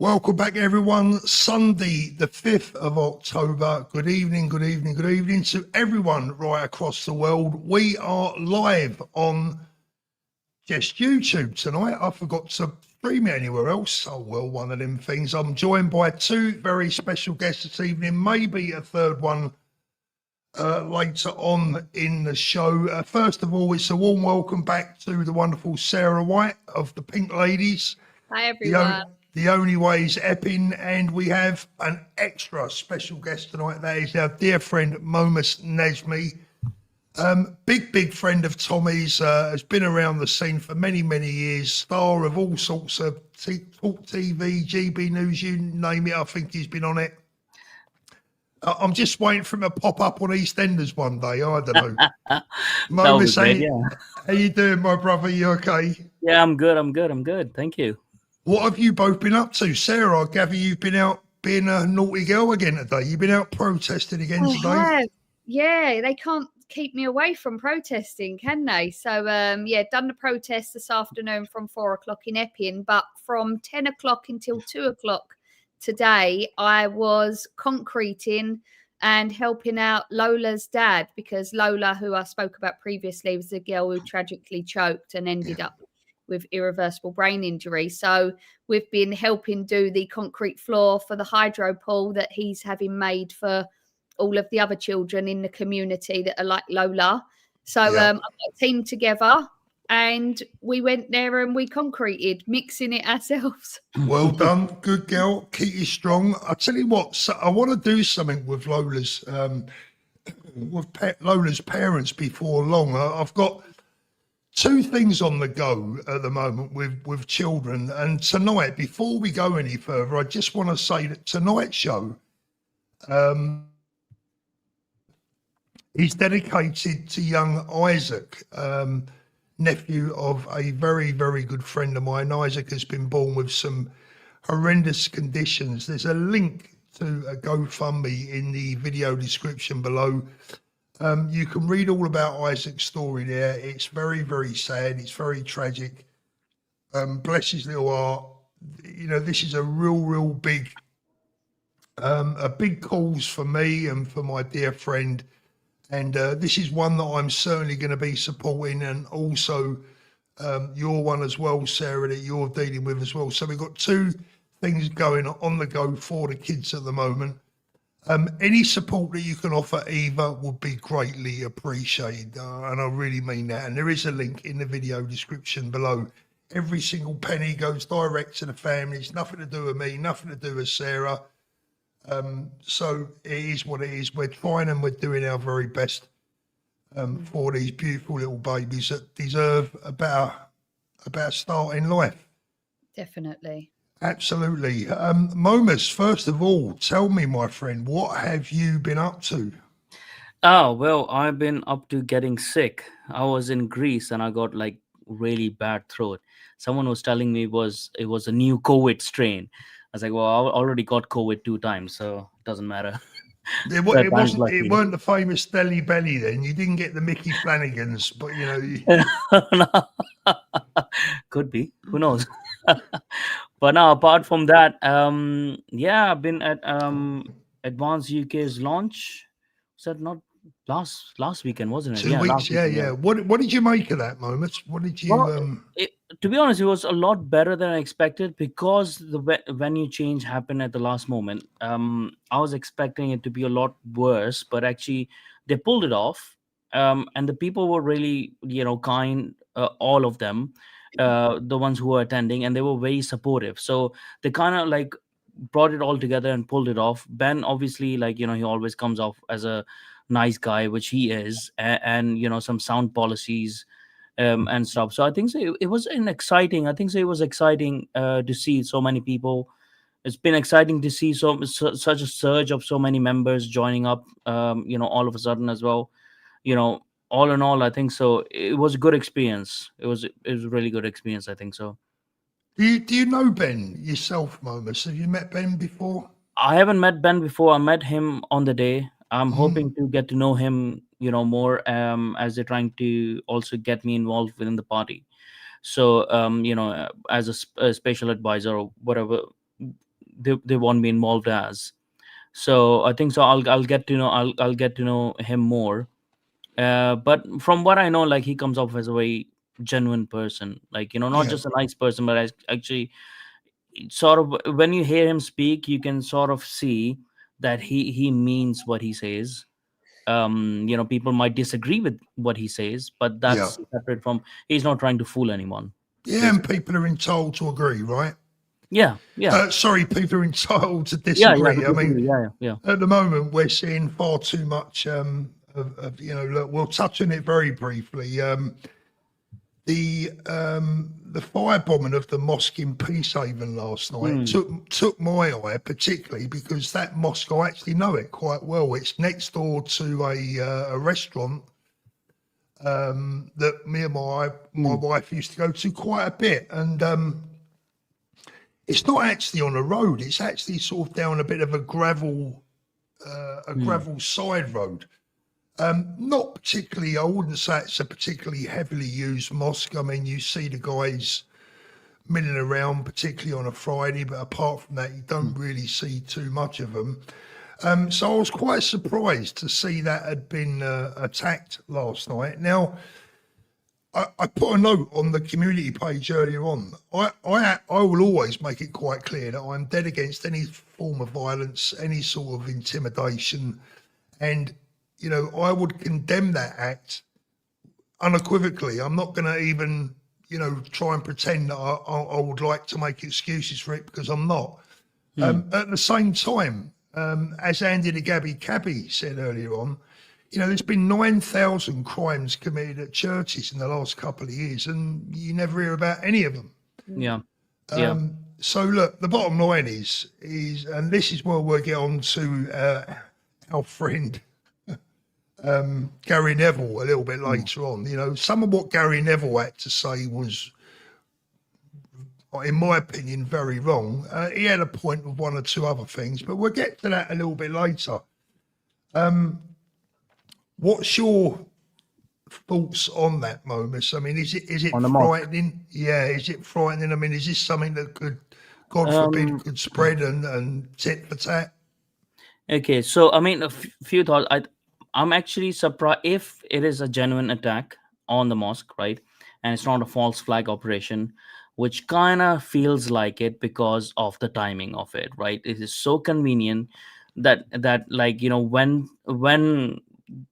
Welcome back, everyone. Sunday, the 5th of October. Good evening, good evening, good evening to everyone right across the world. We are live on just YouTube tonight. I forgot to stream it anywhere else. Oh, well, one of them things. I'm joined by two very special guests this evening, maybe a third one later on in the show. First of all, it's a warm welcome back to the wonderful Sarah White of the Pink Ladies. Hi, everyone. The Only Way's Epping, and we have an extra special guest tonight. That is our dear friend Momus Nesmi. Big friend of Tommy's, has been around the scene for many years, star of all sorts of Talk TV, GB News, you name it, I think he's been on it. I'm just waiting for him to pop up on EastEnders one day, I don't know. Momus, how you doing, my brother? You okay? Yeah, I'm good. Thank you. What have you both been up to? Sarah, I gather you've been out being a naughty girl again today. You've been out protesting again today. Have. Yeah, they can't keep me away from protesting, can they? So, done the protest this afternoon from 4 o'clock in Epping, but from 10 o'clock until 2 o'clock today, I was concreting and helping out Lola's dad, because Lola, who I spoke about previously, was the girl who tragically choked and ended up with irreversible brain injury. So we've been helping do the concrete floor for the hydro pool that he's having made for all of the other children in the community that are like Lola. So I got a team together and we went there and we concreted, mixing it ourselves. Well done. Good girl. Keep you strong. I tell you what, so I want to do something with Lola's Lola's parents before long. I've got two things on the go at the moment with children, and tonight, before we go any further, I just want to say that tonight's show is dedicated to young Isaac, nephew of a very good friend of mine. Isaac has been born with some horrendous conditions. There's a link to a GoFundMe in the video description below. You can read all about Isaac's story there. It's very sad. It's very tragic. Bless his little heart. You know, this is a real big, a big cause for me and for my dear friend. And this is one that I'm certainly going to be supporting, and also your one as well, Sarah, that you're dealing with as well. So we've got two things going on the go for the kids at the moment. Any support that you can offer either would be greatly appreciated, and I really mean that. And there is a link in the video description below. Every single penny goes direct to the families, nothing to do with me, nothing to do with Sarah. So it is what it is. We're trying and we're doing our very best for these beautiful little babies that deserve a better start in life. Definitely. Absolutely. Momus, first of all, tell me, my friend, what have you been up to? Oh, well, I've been up to getting sick. I was in Greece and I got like really bad throat. Someone was telling me it was a new COVID strain. I was like, well, I already got COVID 2 times, so it doesn't matter. It weren't the famous Deli Belly then. You didn't get the Mickey Flanagans, but you know. Could be. Who knows? But now, apart from that, I've been at Advanced UK's launch. Was that not last weekend, wasn't it? 2 weeks, yeah. What did you make of that, moment? What did you? Well, to be honest, it was a lot better than I expected, because the venue change happened at the last moment. I was expecting it to be a lot worse, but actually they pulled it off. And the people were really, kind, all of them, the ones who were attending, and they were very supportive. So they kind of like brought it all together and pulled it off. Ben, obviously, he always comes off as a nice guy, which he is, and some sound policies and stuff. So I think so it was exciting. I think so it was exciting to see so many people. It's been exciting to see such a surge of so many members joining up, all of a sudden as well. All in all, I think so it was a good experience. It was a really good experience, I think so. Do you know Ben yourself, Momus? Have you met Ben before? I haven't met Ben before. I met him on the day. I'm hoping to get to know him, more, as they're trying to also get me involved within the party. So, as a special advisor or whatever they want me involved as. So I think so. I'll get to know I'll get to know him more. But from what I know, like he comes off as a very genuine person, like not Yeah, just a nice person, but actually sort of when you hear him speak, you can sort of see that he means what he says. People might disagree with what he says, but yeah, that's separate from, he's not trying to fool anyone, yeah. And basically. people are entitled to agree, right? Yeah, Sorry, people are entitled to yeah, disagree. to I mean, disagree. Yeah. at the moment, we're seeing far too much of look, we'll touch on it very briefly. The firebombing of the mosque in Peacehaven last night Mm, took my eye particularly because that mosque, I actually know it quite well. It's next door to a restaurant that me and my mm, wife used to go to quite a bit, and it's not actually on a road. It's actually sort of down a bit of a mm, gravel side road. Not particularly, I wouldn't say it's a particularly heavily used mosque. I mean, you see the guys milling around, particularly on a Friday, but apart from that, you don't mm, really see too much of them. So I was quite surprised to see that had been attacked last night. Now, I put a note on the community page earlier on. I will always make it quite clear that I'm dead against any form of violence, any sort of intimidation, and I would condemn that act unequivocally. I'm not going to even try and pretend that I would like to make excuses for it because I'm not. mm. At the same time, as Andy the Gabby Cabby said earlier on, there's been 9,000 crimes committed at churches in the last couple of years, and you never hear about any of them. Yeah, yeah. So look, the bottom line is, and this is where we'll get on to our friend Gary Neville a little bit later on. Some of what Gary Neville had to say was, in my opinion, very wrong. He had a point with one or two other things, but we'll get to that a little bit later. What's your thoughts on that, Momus? I mean, is it On the mosque. frightening? Yeah, is it frightening? I mean, is this something that could, God forbid, Um, could spread and tit for tat? okay, so I mean, few thoughts. I'm actually surprised if it is a genuine attack on the mosque, right? And it's not a false flag operation, which kind of feels like it because of the timing of it, right? It is so convenient that like when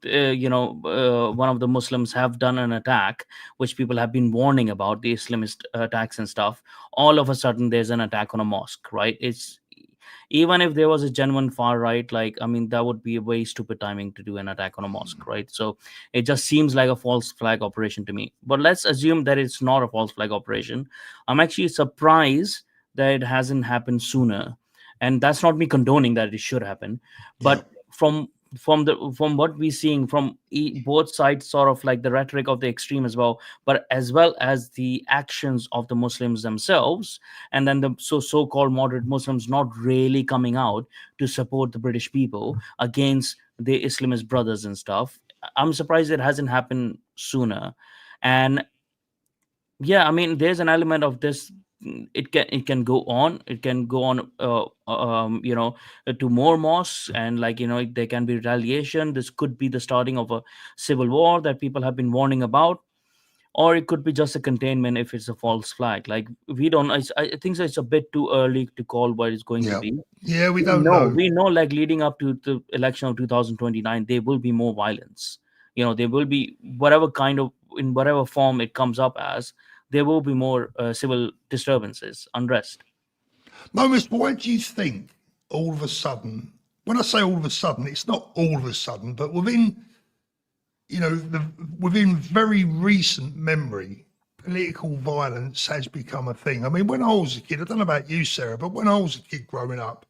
one of the Muslims have done an attack, which people have been warning about, the Islamist attacks and stuff. All of a sudden, there's an attack on a mosque, right? It's even if there was a genuine far right, like I mean, that would be a very stupid timing to do an attack on a mosque, right? So it just seems like a false flag operation to me. But let's assume that it's not a false flag operation. I'm actually surprised that it hasn't happened sooner, and that's not me condoning that it should happen, Yeah. but from what we're seeing from both sides, sort of like the rhetoric of the extreme as well, but as well as the actions of the Muslims themselves, and then the so-called moderate Muslims not really coming out to support the British people against the Islamist brothers and stuff. I'm surprised it hasn't happened sooner. And yeah, I mean, there's an element of this. It can go on. It can go on. To more mosques, and like there can be retaliation. This could be the starting of a civil war that people have been warning about, or it could be just a containment if it's a false flag. Like we don't. I think so it's a bit too early to call what it's going to Yeah. be. Yeah, we We don't know, know. we know, like leading up to the election of 2029, there will be more violence. There will be whatever kind of, in whatever form it comes up as, there will be more civil disturbances, unrest. Momus, why do you think all of a sudden, when I say all of a sudden, it's not all of a sudden, but within very recent memory, political violence has become a thing. I mean, when I was a kid, I don't know about you, Sarah, but when I was a kid growing up,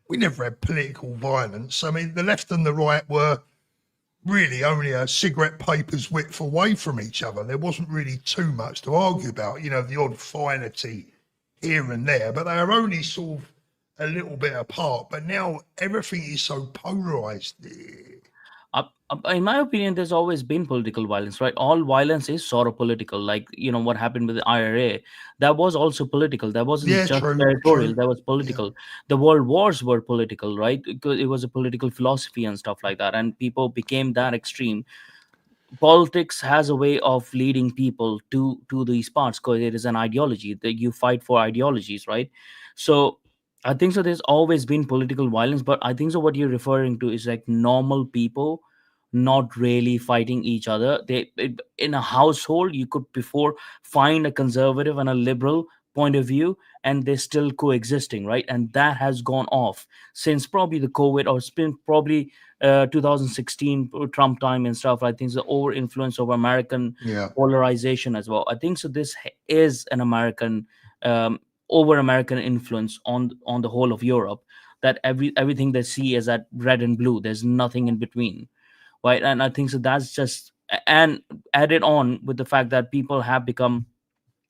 we never had political violence. I mean, the left and the right were really only a cigarette paper's width away from each other. There wasn't really too much to argue about, the odd finety here and there, but they are only sort of a little bit apart. But now everything is so polarized. In my opinion, there's always been political violence, right? All violence is sort of political. Like, what happened with the IRA, that was also political. That wasn't Yeah, just true, territorial, true. that was Yeah, political. The world wars were political, right? Because it was a political philosophy and stuff like that. And people became that extreme. Politics has a way of leading people to these parts because it is an ideology that you fight for ideologies, right? So I think so there's always been political violence, but I think so what you're referring to is like normal people not really fighting each other. In a household you could before find a conservative and a liberal point of view, and they're still coexisting, right? And that has gone off since probably the COVID, or it's been probably 2016 Trump time and stuff. I think the over influence of American yeah, polarization as well. I think so. This is an American um, over American influence on the whole of Europe. That everything they see is at red and blue. There's nothing in between, right? And I think so. That's just, and added on with the fact that people have become,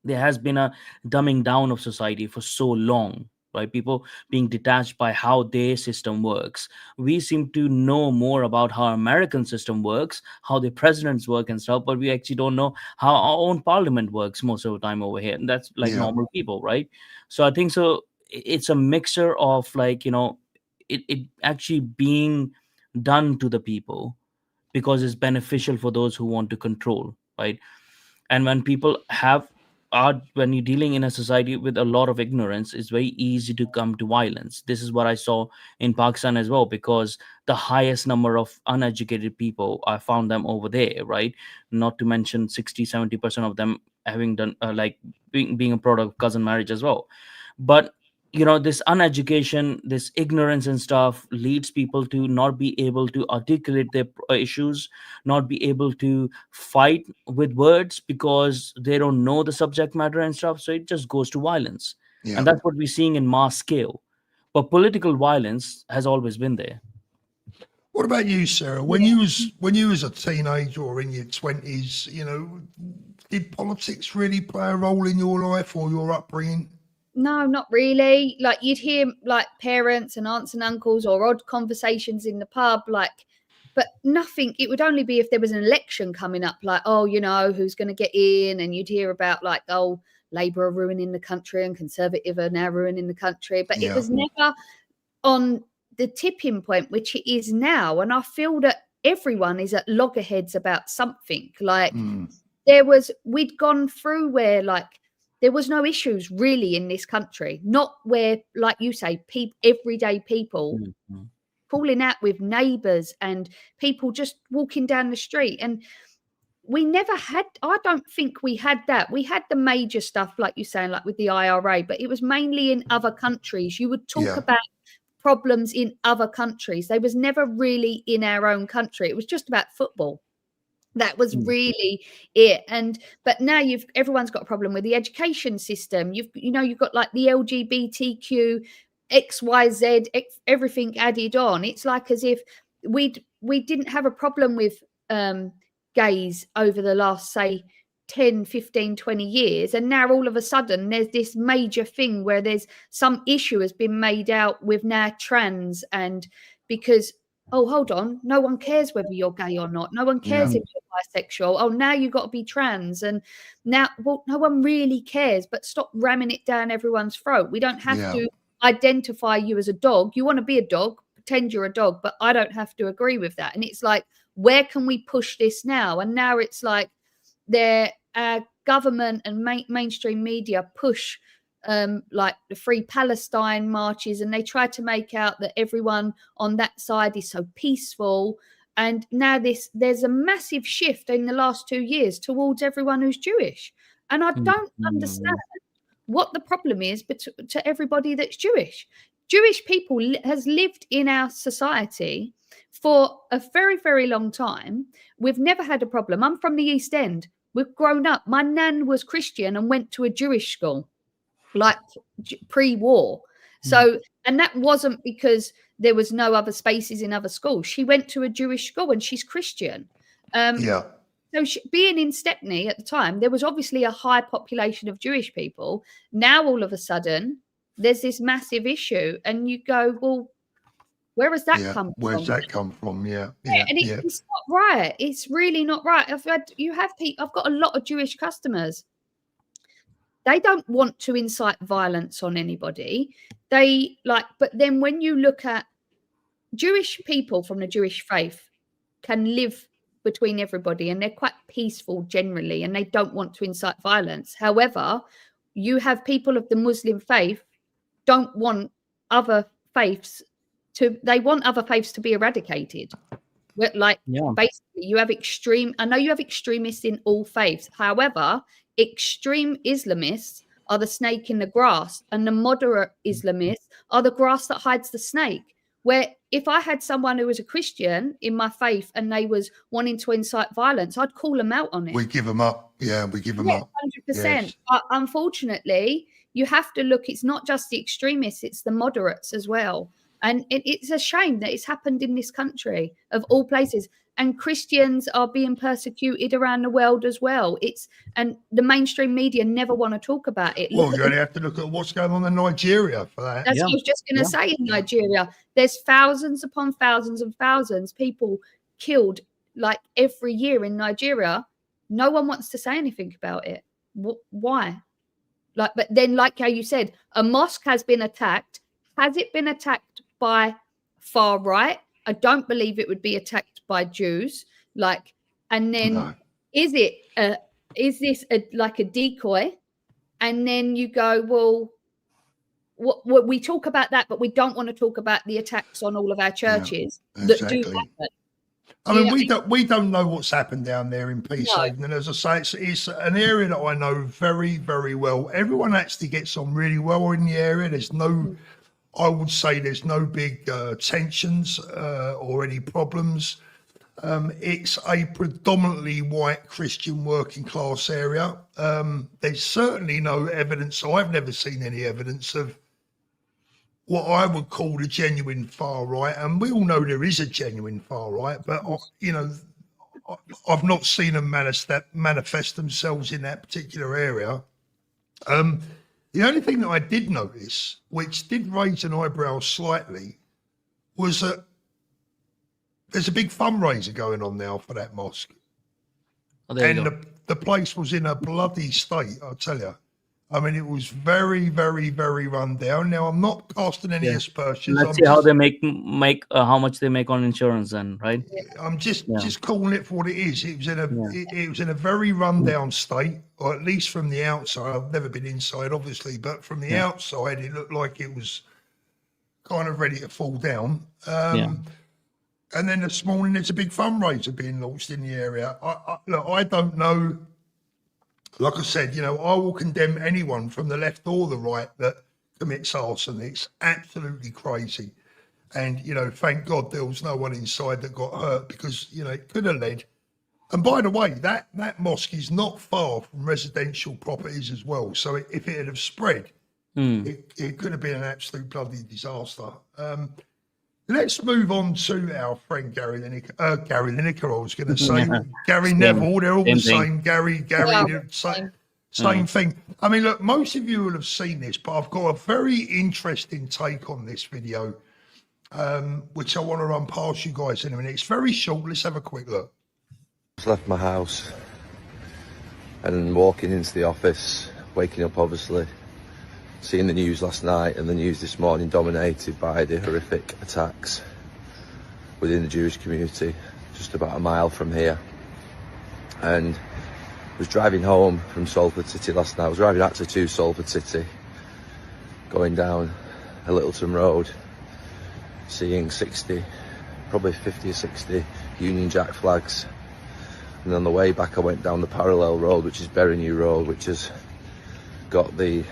there has been a dumbing down of society for so long, right? People being detached by how their system works. We seem to know more about how American system works, how the presidents work and stuff, but we actually don't know how our own parliament works most of the time over here, and that's like yeah, normal people, right? So I think so it's a mixture of like, it actually being done to the people because it's beneficial for those who want to control, right? And when people have are when you're dealing in a society with a lot of ignorance, it's very easy to come to violence. This is what I saw in Pakistan as well, because the highest number of uneducated people, I found them over there, right? Not to mention 60-70% of them having done being a product of cousin marriage as well. But this uneducation, this ignorance and stuff leads people to not be able to articulate their issues, not be able to fight with words because they don't know the subject matter and stuff. So it just goes to violence. yeah. And that's what we're seeing in mass scale. But political violence has always been there. What about you, Sarah? When you was a teenager or in your 20s, did politics really play a role in your life or your upbringing? No, not really. Like you'd hear like parents and aunts and uncles or odd conversations in the pub, but nothing. It would only be if there was an election coming up, like, oh, who's going to get in, and you'd hear about like, oh, Labour are ruining the country and Conservative are now ruining the country. But it Yeah, was never on the tipping point, which it is now. And I feel that everyone is at loggerheads about something. Like mm, we'd gone through where like there was no issues really in this country, not where, like you say, everyday people Mhm. falling out with neighbours and people just walking down the street. And we never had, I don't think we had that. We had the major stuff, like you're saying, like with the IRA, but it was mainly in other countries. You would talk yeah, about problems in other countries. They was never really in our own country. It was just about football. That was Mm. really it. But now everyone's got a problem with the education system. You've got like the LGBTQ, XYZ, everything added on. It's like as if we didn't have a problem with gays over the last, say, 10, 15, 20 years, and now all of a sudden there's this major thing where there's some issue has been made out with now trans. And because, oh, hold on, no one cares whether you're gay or not, no one yeah, cares if you're bisexual, oh, now you've got to be trans. And now, well, no one really cares, but stop ramming it down everyone's throat. We don't have yeah, to identify you as a dog. You want to be a dog, pretend you're a dog, but I don't have to agree with that. And it's like, where can we push this now? And now it's like government and mainstream media push like the Free Palestine marches, and they try to make out that everyone on that side is so peaceful. And now there's a massive shift in the last 2 years towards everyone who's Jewish. And I don't understand what the problem is to everybody that's Jewish. Jewish people has lived in our society for a very, very long time. We've never had a problem. I'm from the East End. We've grown up. My nan was Christian and went to a Jewish school, like pre-war. So, and that wasn't because there was no other spaces in other schools. She went to a Jewish school and she's Christian. yeah, So being in Stepney at the time, there was obviously a high population of Jewish people. Now, all of a sudden, there's this massive issue. And you go, well, Where has that Yeah. come Where's from? that come from? Yeah. Yeah, and it's not right. It's really not right. I've got a lot of Jewish customers. They don't want to incite violence on anybody. But then when you look at Jewish people from the Jewish faith can live between everybody, and they're quite peaceful generally, and they don't want to incite violence. However, you have people of the Muslim faith don't want other faiths they want other faiths to be eradicated. Basically, I know you have extremists in all faiths. However, extreme Islamists are the snake in the grass, and the moderate Islamists are the grass that hides the snake. Where if I had someone who was a Christian in my faith and they was wanting to incite violence, I'd call them out on it. We give them up. Yeah, we give them up. 100%. Yes. But unfortunately, you have to look, it's not just the extremists, it's the moderates as well. And it's a shame that it's happened in this country, of all places. And Christians are being persecuted around the world as well. And the mainstream media never want to talk about it. Well, you only have to look at what's going on in Nigeria for that. That's what I was just going to say. In Nigeria, there's thousands upon thousands and thousands people killed like every year in Nigeria. No one wants to say anything about it. Why? But then, like how you said, a mosque has been attacked. Has it been attacked by far right? I don't believe it would be attacked by Jews. And then No. is this like a decoy? And then you go, well, what we talk about that, but we don't want to talk about the attacks on all of our churches that do happen. I mean, we don't know what's happened down there in Peacehaven, and as I say, it's an area that I know very, very well. Everyone actually gets on really well in the area. There's no, I would say, there's no big tensions or any problems. It's a predominantly white Christian working class area. There's certainly no evidence. I've never seen any evidence of what I would call the genuine far right, and we all know there is a genuine far right, but I've not seen them manifest themselves in that particular area. The only thing that I did notice, which did raise an eyebrow slightly, was that there's a big fundraiser going on now for that mosque, and the place was in a bloody state, I'll tell you. I mean, it was very, very, very run down. Now, I'm not casting any aspersions. Let's see how they make how much they make on insurance, then, right? I'm just calling it for what it is. It was in a it was in a very run down state, or at least from the outside. I've never been inside, obviously, but from the outside, it looked like it was kind of ready to fall down. And then this morning, there's a big fundraiser being launched in the area. Look, I don't know. Like I said, I will condemn anyone from the left or the right that commits arson. It's absolutely crazy. And, thank God there was no one inside that got hurt, because, it could have led. And by the way, that mosque is not far from residential properties as well. So if it had have spread, it could have been an absolute bloody disaster. Let's move on to our friend Gary Lineker. I was going to say Gary Neville. They're all the same. Gary, same thing. I mean, look, most of you will have seen this, but I've got a very interesting take on this video, which I want to run past you guys in a minute. It's very short. Let's have a quick look. Just left my house and walking into the office, waking up obviously, seeing the news last night and the news this morning dominated by the horrific attacks within the Jewish community just about a mile from here. And I was driving home from Salford City last night. I was driving actually to Salford City, going down a Littleton Road, seeing 60, probably 50 or 60 Union Jack flags. And on the way back I went down the parallel road, which is Berrynew Road, which has got the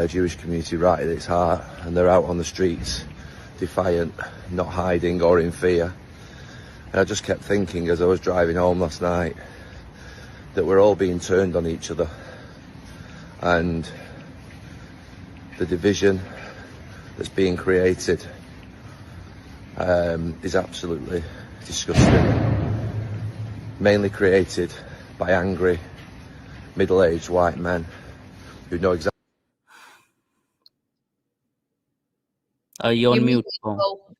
Jewish community right at its heart, and they're out on the streets defiant, not hiding or in fear. And I just kept thinking as I was driving home last night that we're all being turned on each other, and the division that's being created is absolutely disgusting, mainly created by angry middle-aged white men who know exactly. You're on You're mute. muted, Oh. Paul.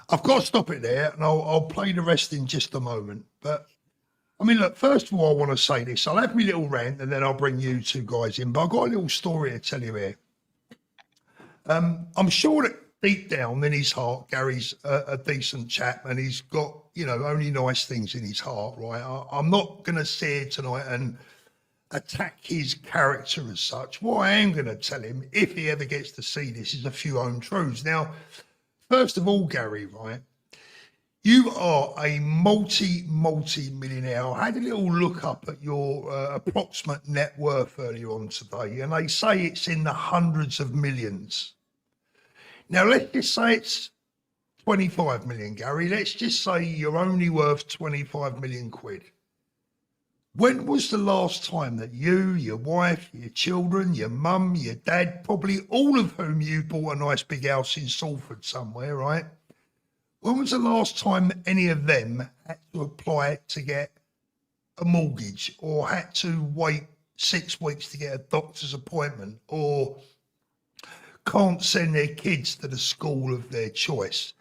I've got to stop it there, and I'll play the rest in just a moment. But I mean, look, first of all, I want to say this. I'll have my little rant, and then I'll bring you two guys in. But I've got a little story to tell you here. I'm sure that deep down in his heart, Gary's a decent chap, and he's got, only nice things in his heart, right? I'm not going to sit here tonight and attack his character as such. What I am going to tell him, if he ever gets to see this, is a few home truths. Now, first of all, Gary, right? You are a multi-millionaire. I had a little look up at your approximate net worth earlier on today, and they say it's in the hundreds of millions. Now, let's just say it's 25 million, Gary. Let's just say you're only worth 25 million quid. When was the last time that you, your wife, your children, your mum, your dad, probably all of whom you bought a nice big house in Salford somewhere, right? When was the last time any of them had to apply to get a mortgage, or had to wait 6 weeks to get a doctor's appointment, or can't send their kids to the school of their choice?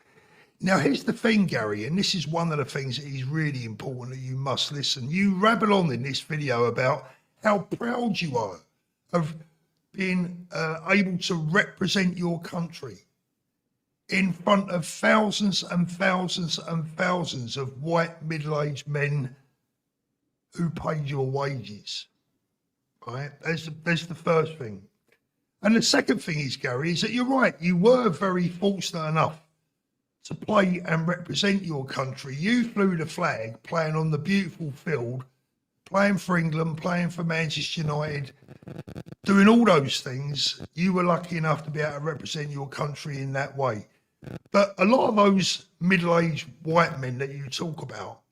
Now, here's the thing, Gary, and this is one of the things that is really important that you must listen. You rabble on in this video about how proud you are of being able to represent your country in front of thousands and thousands and thousands of white middle-aged men who paid your wages, right? There's the first thing. And the second thing is, Gary, is that you're right. You were very fortunate enough to play and represent your country. You flew the flag playing on the beautiful field, playing for England, playing for Manchester United, doing all those things. You were lucky enough to be able to represent your country in that way. But a lot of those middle-aged white men that you talk about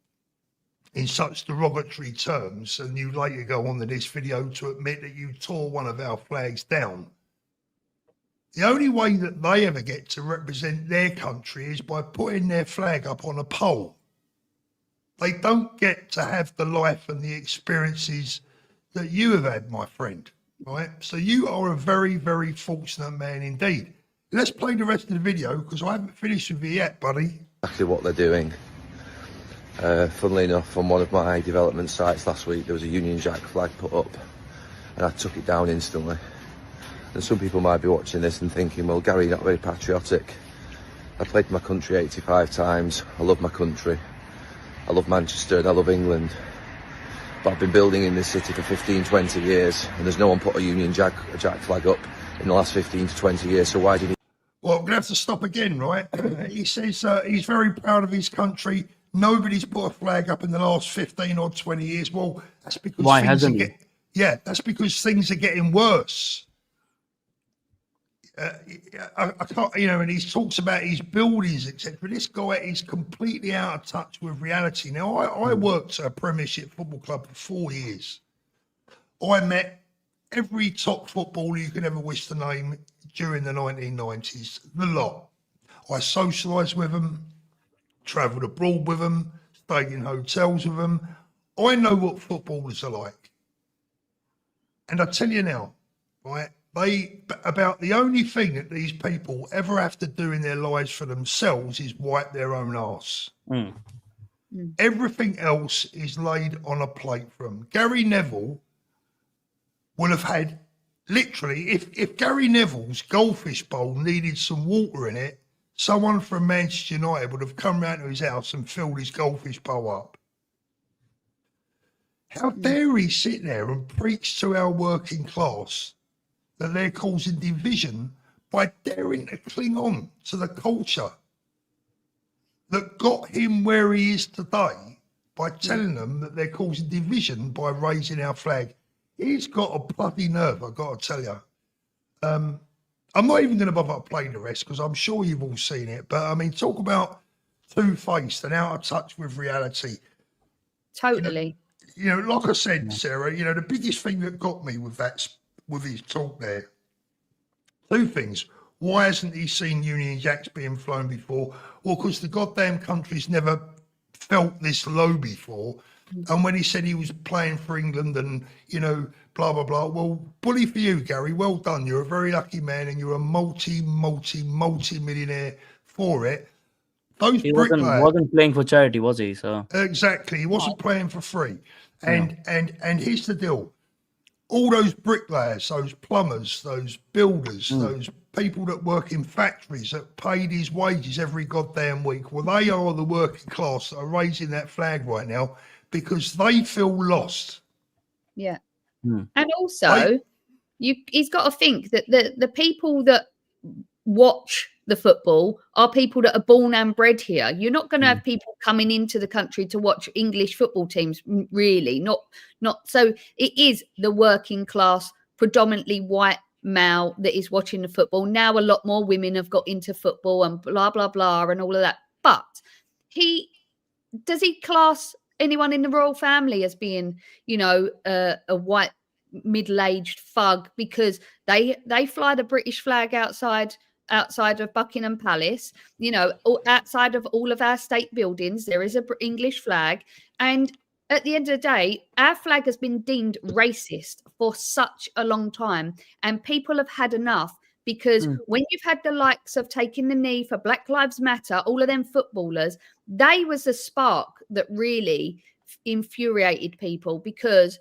in such derogatory terms, and you later go on in this video to admit that you tore one of our flags down, the only way that they ever get to represent their country is by putting their flag up on a pole. They don't get to have the life and the experiences that you have had, my friend, right? So you are a very, very fortunate man indeed. Let's play the rest of the video, because I haven't finished with you yet, buddy. Exactly what they're doing. Funnily enough, on one of my development sites last week, there was a Union Jack flag put up, and I took it down instantly. And some people might be watching this and thinking, well, Gary, you're not very patriotic. I played for my country 85 times. I love my country. I love Manchester and I love England. But I've been building in this city for 15, 20 years, and there's no one put a Union Jack flag up in the last 15 to 20 years. So why did he? Well, I'm going to have to stop again, right? He says he's very proud of his country. Nobody's put a flag up in the last 15 or 20 years. Well, that's because Why hasn't he? that's because things are getting worse. I can't, and he talks about his buildings, etc. This guy is completely out of touch with reality. Now, I worked at a Premiership football club for 4 years. I met every top footballer you could ever wish to name during the 1990s, the lot. I socialised with them, travelled abroad with them, stayed in hotels with them. I know what footballers are like. And I tell you now, right, about the only thing that these people ever have to do in their lives for themselves is wipe their own arse. Everything else is laid on a plate for them. Gary Neville would have had, literally, if Gary Neville's goldfish bowl needed some water in it, someone from Manchester United would have come round to his house and filled his goldfish bowl up. How dare he sit there and preach to our working class that they're causing division by daring to cling on to the culture that got him where he is today, by telling them that they're causing division by raising our flag. He's got a bloody nerve, I've got to tell you. I'm not even going to bother to play the rest, because I'm sure you've all seen it. But, I mean, talk about two-faced and out of touch with reality. Totally. Like I said, Sarah, the biggest thing that got me with his talk there, two things. Why hasn't he seen Union Jacks being flown before? Well, because the goddamn country's never felt this low before. And when he said he was playing for England and, you know, blah, blah, blah. Well, bully for you, Gary. Well done. You're a very lucky man and you're a multi-millionaire for it. Those He bricklayers. wasn't playing for charity, was he? So Exactly. He wasn't playing for free. And here's the deal. All those bricklayers, those plumbers, those builders, those people that work in factories that paid his wages every goddamn week, well, they are the working class that are raising that flag right now because they feel lost. Yeah. And also, he's got to think that the people that watch the football are people that are born and bred here. You're not going to have people coming into the country to watch English football teams, really. Not so. It is the working class, predominantly white male that is watching the football. Now a lot more women have got into football and blah blah blah and all of that. But does he class anyone in the royal family as being, you know, a white middle-aged thug because they fly the British flag outside of Buckingham Palace, you know, outside of all of our state buildings there is a English flag, and at the end of the day our flag has been deemed racist for such a long time, and people have had enough because when you've had the likes of taking the knee for Black Lives Matter, all of them footballers, they was the spark that really infuriated people, because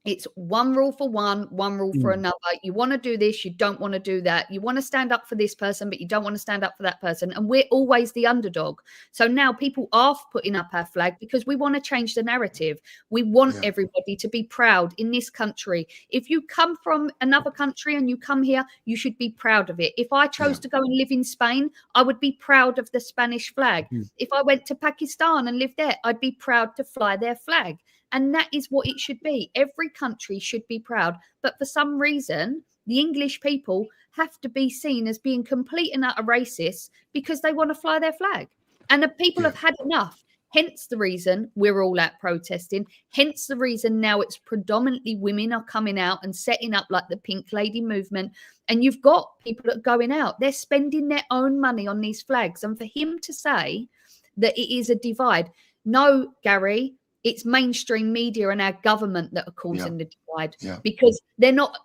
it's one rule for one rule for another. You want to do this, you don't want to do that. You want to stand up for this person, but you don't want to stand up for that person. And we're always the underdog. So now people are putting up our flag because we want to change the narrative. We want everybody to be proud in this country. If you come from another country and you come here, you should be proud of it. If I chose to go and live in Spain, I would be proud of the Spanish flag. If I went to Pakistan and lived there, I'd be proud to fly their flag. And that is what it should be. Every country should be proud. But for some reason, the English people have to be seen as being complete and utter racists because they want to fly their flag. And the people have had enough. Hence the reason we're all out protesting. Hence the reason now it's predominantly women are coming out and setting up like the Pink Lady movement. And you've got people that are going out. They're spending their own money on these flags. And for him to say that it is a divide, no, Gary, it's mainstream media and our government that are causing the divide because they're not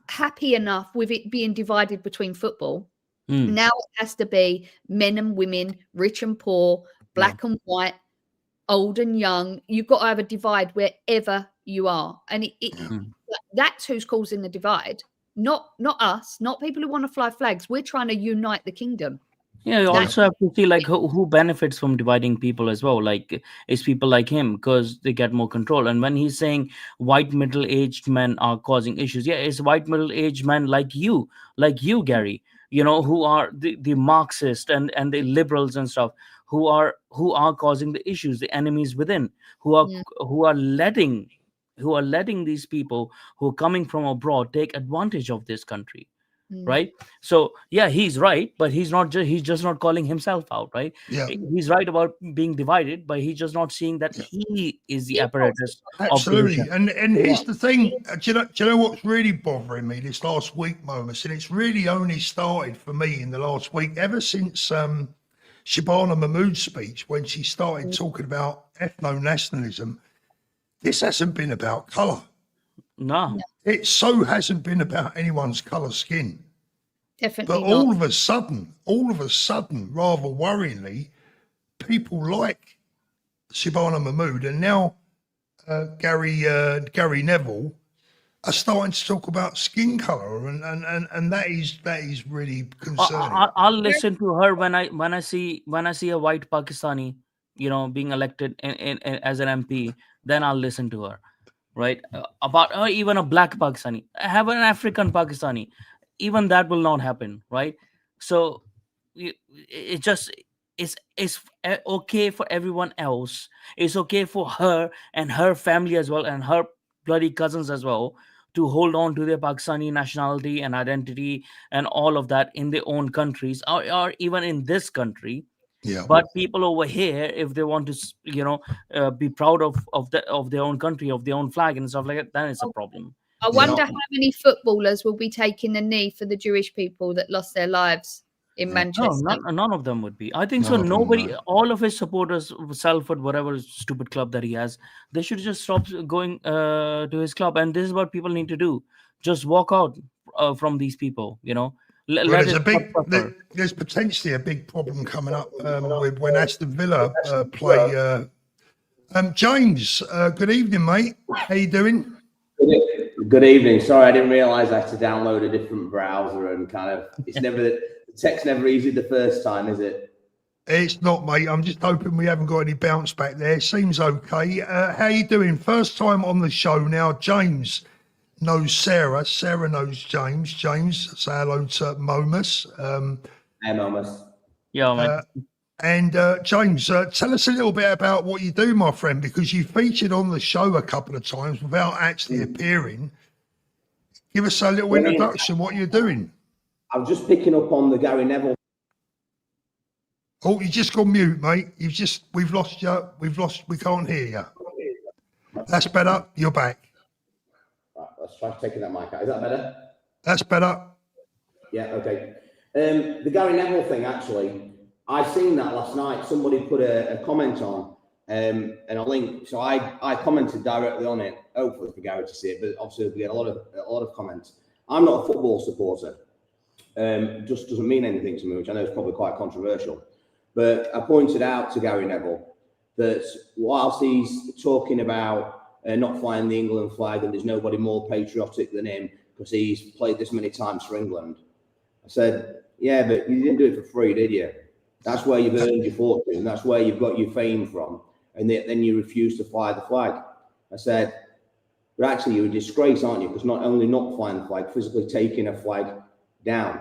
happy enough with it being divided between football. Now it has to be men and women, rich and poor, black and white, old and young. You've got to have a divide wherever you are, and that's who's causing the divide. Not us, not people who want to fly flags. We're trying to unite the kingdom. Yeah, you also have to see like who benefits from dividing people as well. Like it's people like him because they get more control. And when he's saying white middle-aged men are causing issues, it's white middle-aged men like you, Gary, you know, who are the Marxist and the liberals and stuff, who are causing the issues, the enemies within, who are letting these people who are coming from abroad take advantage of this country. Right. So he's right, but he's just not calling himself out, right? He's right about being divided, but he's just not seeing that he is the apparatus. Absolutely. And here's the thing, do you know what's really bothering me this last week, Momus? And it's really only started for me in the last week, ever since Shabana Mahmood's speech, when she started talking about ethno-nationalism. This hasn't been about colour. No. It so hasn't been about anyone's colour skin. Definitely. But all of a sudden, rather worryingly, people like Shabana Mahmood and now Gary Neville are starting to talk about skin colour, and that is really concerning. I'll listen to her when I see a white Pakistani, you know, being elected in as an MP. Then I'll listen to her. Right, about even a black Pakistani, have an African Pakistani, even that will not happen, right? So it's okay for everyone else. It's okay for her and her family as well, and her bloody cousins as well, to hold on to their Pakistani nationality and identity and all of that in their own countries, or even in this country. But people over here, if they want to, you know, be proud of their own country, of their own flag and stuff like that, then it's a problem. I wonder how many footballers will be taking the knee for the Jewish people that lost their lives. in Yeah. Manchester. No, none of them would be. I think so. None of them, Nobody, no. all of his supporters, Salford, whatever stupid club that he has, they should just stop going to his club. And this is what people need to do: just walk out from these people. Well, Let there's it a big, suffer. there's potentially a big problem coming up with when Aston Villa play. James, good evening, mate. How you doing? Good evening. Sorry, I didn't realise I had to download a different browser and kind of. It's never the text never easy the first time, is it? It's not, mate. I'm just hoping we haven't got any bounce back there. Seems okay. How you doing? First time on the show now. James knows Sarah. Sarah knows James. James, say hello to Momus. Almost. Yeah, man. And James, tell us a little bit about what you do, my friend, because you featured on the show a couple of times without actually appearing. Give us a little introduction, what you're doing. I'm just picking up on the Gary Neville. Oh, you just gone mute, mate. We've lost you. We can't hear you. That's better. You're back. Right, let's try taking that mic out. Is that better? That's better. Yeah, okay. The Gary Neville thing, actually, I seen that last night. Somebody put a comment on and a link. So I commented directly on it, hopefully for Gary to see it, but obviously we get a lot of comments. I'm not a football supporter. Just doesn't mean anything to me, which I know is probably quite controversial. But I pointed out to Gary Neville that whilst he's talking about not flying the England flag and there's nobody more patriotic than him because he's played this many times for England, I said, yeah, but you didn't do it for free, did you? That's where you've earned your fortune. That's where you've got your fame from. And then you refuse to fly the flag. I said, but actually you're a disgrace, aren't you? Because not only not flying the flag, physically taking a flag down.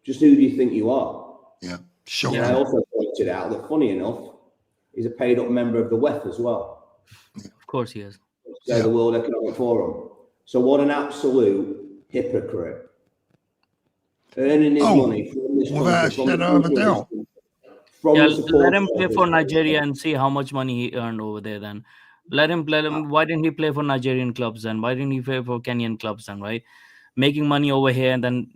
Just who do you think you are? Yeah, sure. And I also pointed out that, funny enough, he's a paid up member of the WEF as well. Of course he is. So the World Economic Forum. So what an absolute hypocrite. Earning his money from this without a shadow of a doubt. Let him play for Nigeria and see how much money he earned over there then. Let him. Why didn't he play for Nigerian clubs then? Why didn't he play for Kenyan clubs then, right? Making money over here and then,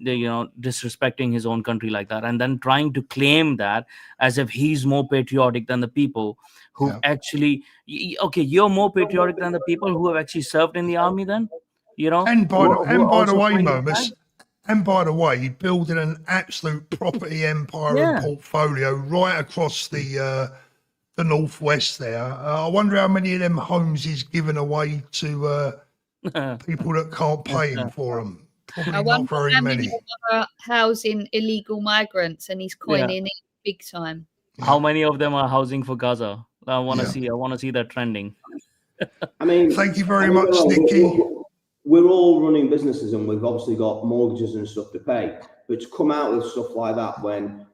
disrespecting his own country like that, and then trying to claim that as if he's more patriotic than the people who actually, okay, you're more patriotic than the people who have actually served in the army then, And by the way, Momus, and by the way, building an absolute property empire and portfolio right across the northwest there. I wonder how many of them homes he's given away to people that can't pay him for them. Probably not very many. Are housing illegal migrants, and he's coining it big time. How many of them are housing for Gaza? I want to see that trending. I mean, thank you very much, Nicky. We're all running businesses and we've obviously got mortgages and stuff to pay. But to come out with stuff like that when,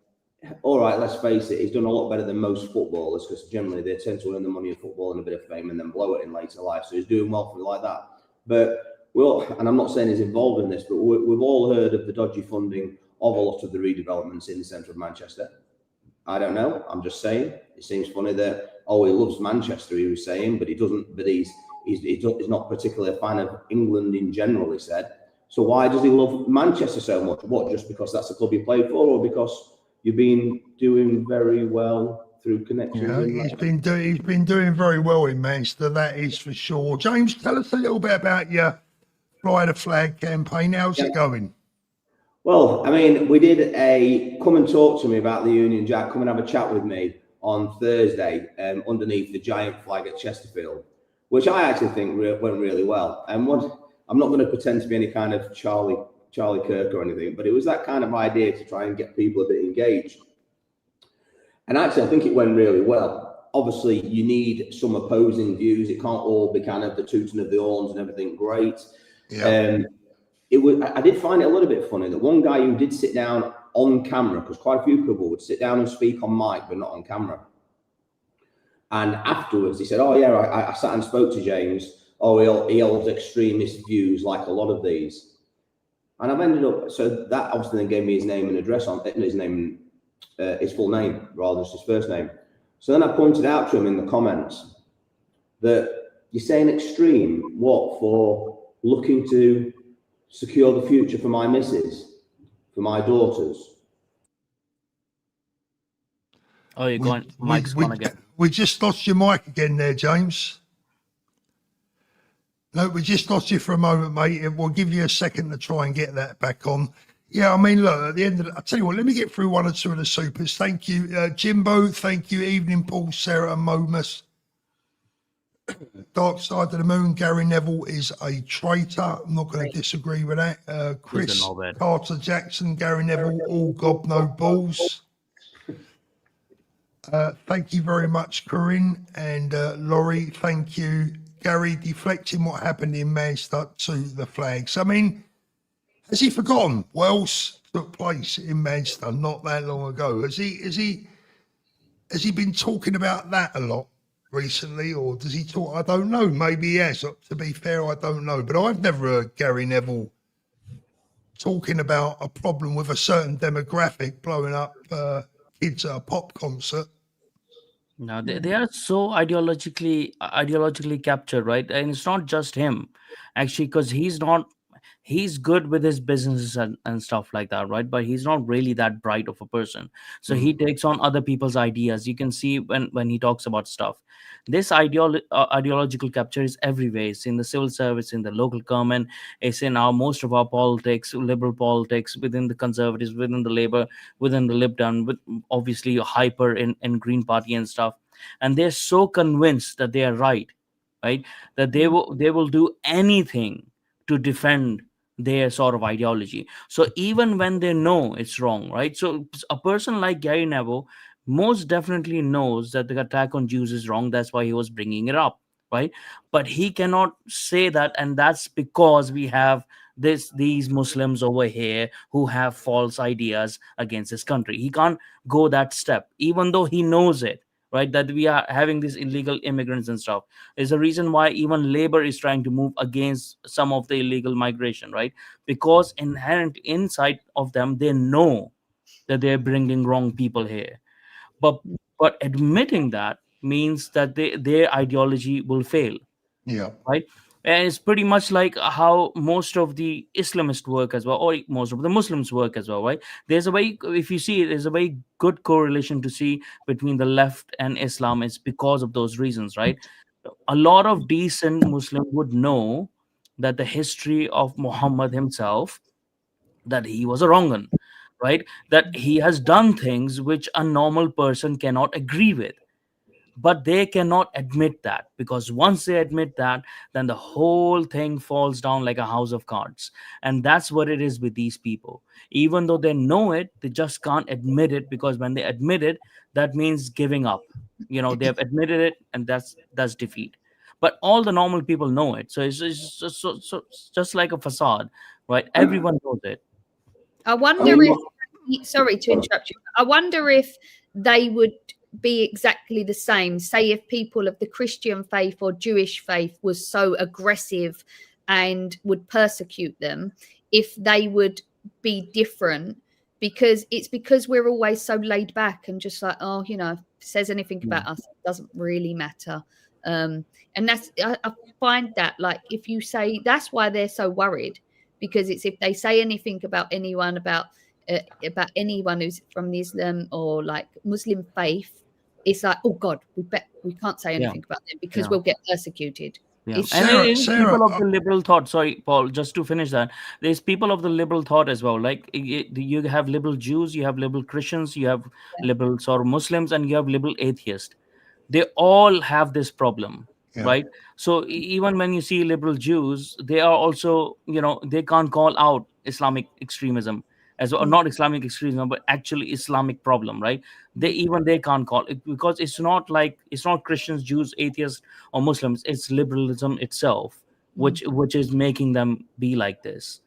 all right, let's face it, he's done a lot better than most footballers because generally they tend to earn the money in football and a bit of fame and then blow it in later life. So he's doing well for it like that. But and I'm not saying he's involved in this, but we've all heard of the dodgy funding of a lot of the redevelopments in the centre of Manchester. I don't know. I'm just saying. It seems funny that, he loves Manchester, he was saying, but he doesn't, but he's not particularly a fan of England in general, he said. So why does he love Manchester so much? What, just because that's the club he played for, or because you've been doing very well through connections? Yeah, he's been doing very well in Manchester, that is for sure. James, tell us a little bit about your Fly the Flag campaign. How's it going? Well, I mean, we did come and talk to me about the Union Jack, come and have a chat with me on Thursday underneath the giant flag at Chesterfield, which I actually think went really well. And I'm not going to pretend to be any kind of Charlie Kirk or anything, but it was that kind of idea to try and get people a bit engaged. And actually, I think it went really well. Obviously, you need some opposing views. It can't all be kind of the tooting of the horns and everything great. Yeah. I did find it a little bit funny that one guy who did sit down on camera, because quite a few people would sit down and speak on mic, but not on camera. And afterwards, he said, I sat and spoke to James. He holds extremist views like a lot of these. And I've ended up, so that obviously then gave me his name and address on his name, his full name rather than just his first name. So then I pointed out to him in the comments that you're saying extreme, what, for looking to secure the future for my missus, for my daughters. Oh, you're going. Mike's gone again. We just lost your mic again there, James. No, we just lost you for a moment, mate. We'll give you a second to try and get that back on. Yeah, I mean, look, at the end of the, I'll tell you what, let me get through one or two of the supers. Thank you, Jimbo. Thank you, Evening Paul, Sarah and Momus. Dark Side of the Moon, Gary Neville is a traitor. I'm not going to disagree with that. Chris Carter Jackson, Gary Neville, all gob, no balls. Thank you very much, Corinne and Laurie. Thank you, Gary. Deflecting what happened in Manchester to the flags. I mean, has he forgotten what else took place in Manchester not that long ago? Has he been talking about that a lot recently, or does he talk? I don't know. Maybe he has. To be fair, I don't know. But I've never heard Gary Neville talking about a problem with a certain demographic blowing up kids at a pop concert. No, they are so ideologically captured, right? And it's not just him, actually, because he's good with his businesses and stuff like that, right? But he's not really that bright of a person. So he takes on other people's ideas. You can see when he talks about stuff. This ideological capture is everywhere. It's in the civil service, in the local government. It's in most of our politics, liberal politics, within the Conservatives, within the Labour, within the Lib Dem, with obviously hyper in Green Party and stuff. And they're so convinced that they are right, that they will do anything to defend their sort of ideology. So even when they know it's wrong, right? So a person like Gary Neville most definitely knows that the attack on Jews is wrong. That's why he was bringing it up, right? But he cannot say that, and that's because we have these Muslims over here who have false ideas against this country. He can't go that step, even though he knows it, right? That we are having these illegal immigrants and stuff. Is the reason why even Labour is trying to move against some of the illegal migration, right? Because inherent inside of them, they know that they're bringing wrong people here. But admitting that means that their ideology will fail. Yeah. Right. And it's pretty much like how most of the Islamists work as well, or most of the Muslims work as well, right? There's a very, if you see it, there's a very good correlation to see between the left and Islam. It's because of those reasons, right? A lot of decent Muslim would know that the history of Muhammad himself, that he was a wrong one, right? That he has done things which a normal person cannot agree with. But they cannot admit that, because once they admit that, then the whole thing falls down like a house of cards. And that's what it is with these people. Even though they know it, they just can't admit it, because when they admit it, that means giving up. They have admitted it, and that's defeat. But all the normal people know it. So it's just like a facade, right? Everyone knows it. I wonder if, sorry to interrupt you, I wonder if they would be exactly the same. Say if people of the Christian faith or Jewish faith was so aggressive and would persecute them, if they would be different, because we're always so laid back and just like, oh, says anything about us, it doesn't really matter. And that's, I find that, like, if you say, that's why they're so worried, because it's, if they say anything about anyone, about anyone who's from the Islam or like Muslim faith, it's like, oh God, we can't say anything about them because we'll get persecuted. Yeah. And people of the liberal thought, sorry, Paul, just to finish that, there's people of the liberal thought as well. Like you have liberal Jews, you have liberal Christians, you have liberal sort of Muslims, and you have liberal atheists. They all have this problem, right? So even when you see liberal Jews, they are also, they can't call out Islamic extremism as well, not Islamic extremism, but actually Islamic problem, right? They can't call it, because it's not Christians, Jews, atheists, or Muslims. It's liberalism itself, which is making them be like this,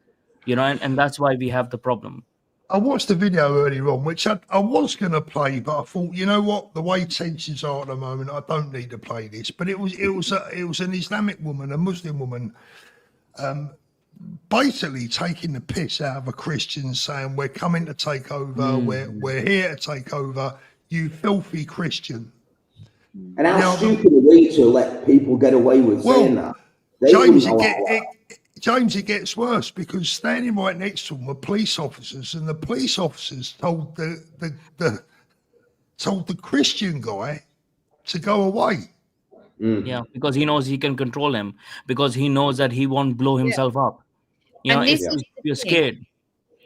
and that's why we have the problem. I watched the video earlier on, which I was going to play, but I thought, you know what, the way tensions are at the moment, I don't need to play this. But it was an Islamic woman, a Muslim woman, basically taking the piss out of a Christian, saying, we're coming to take over, we're here to take over, you filthy Christian. And how stupid are we to let people get away with saying that? James, it gets worse, because standing right next to them were police officers, and the police officers told told the Christian guy to go away. Yeah, because he knows he can control him, because he knows that he won't blow himself up. You know, And if this is the you're thing. scared.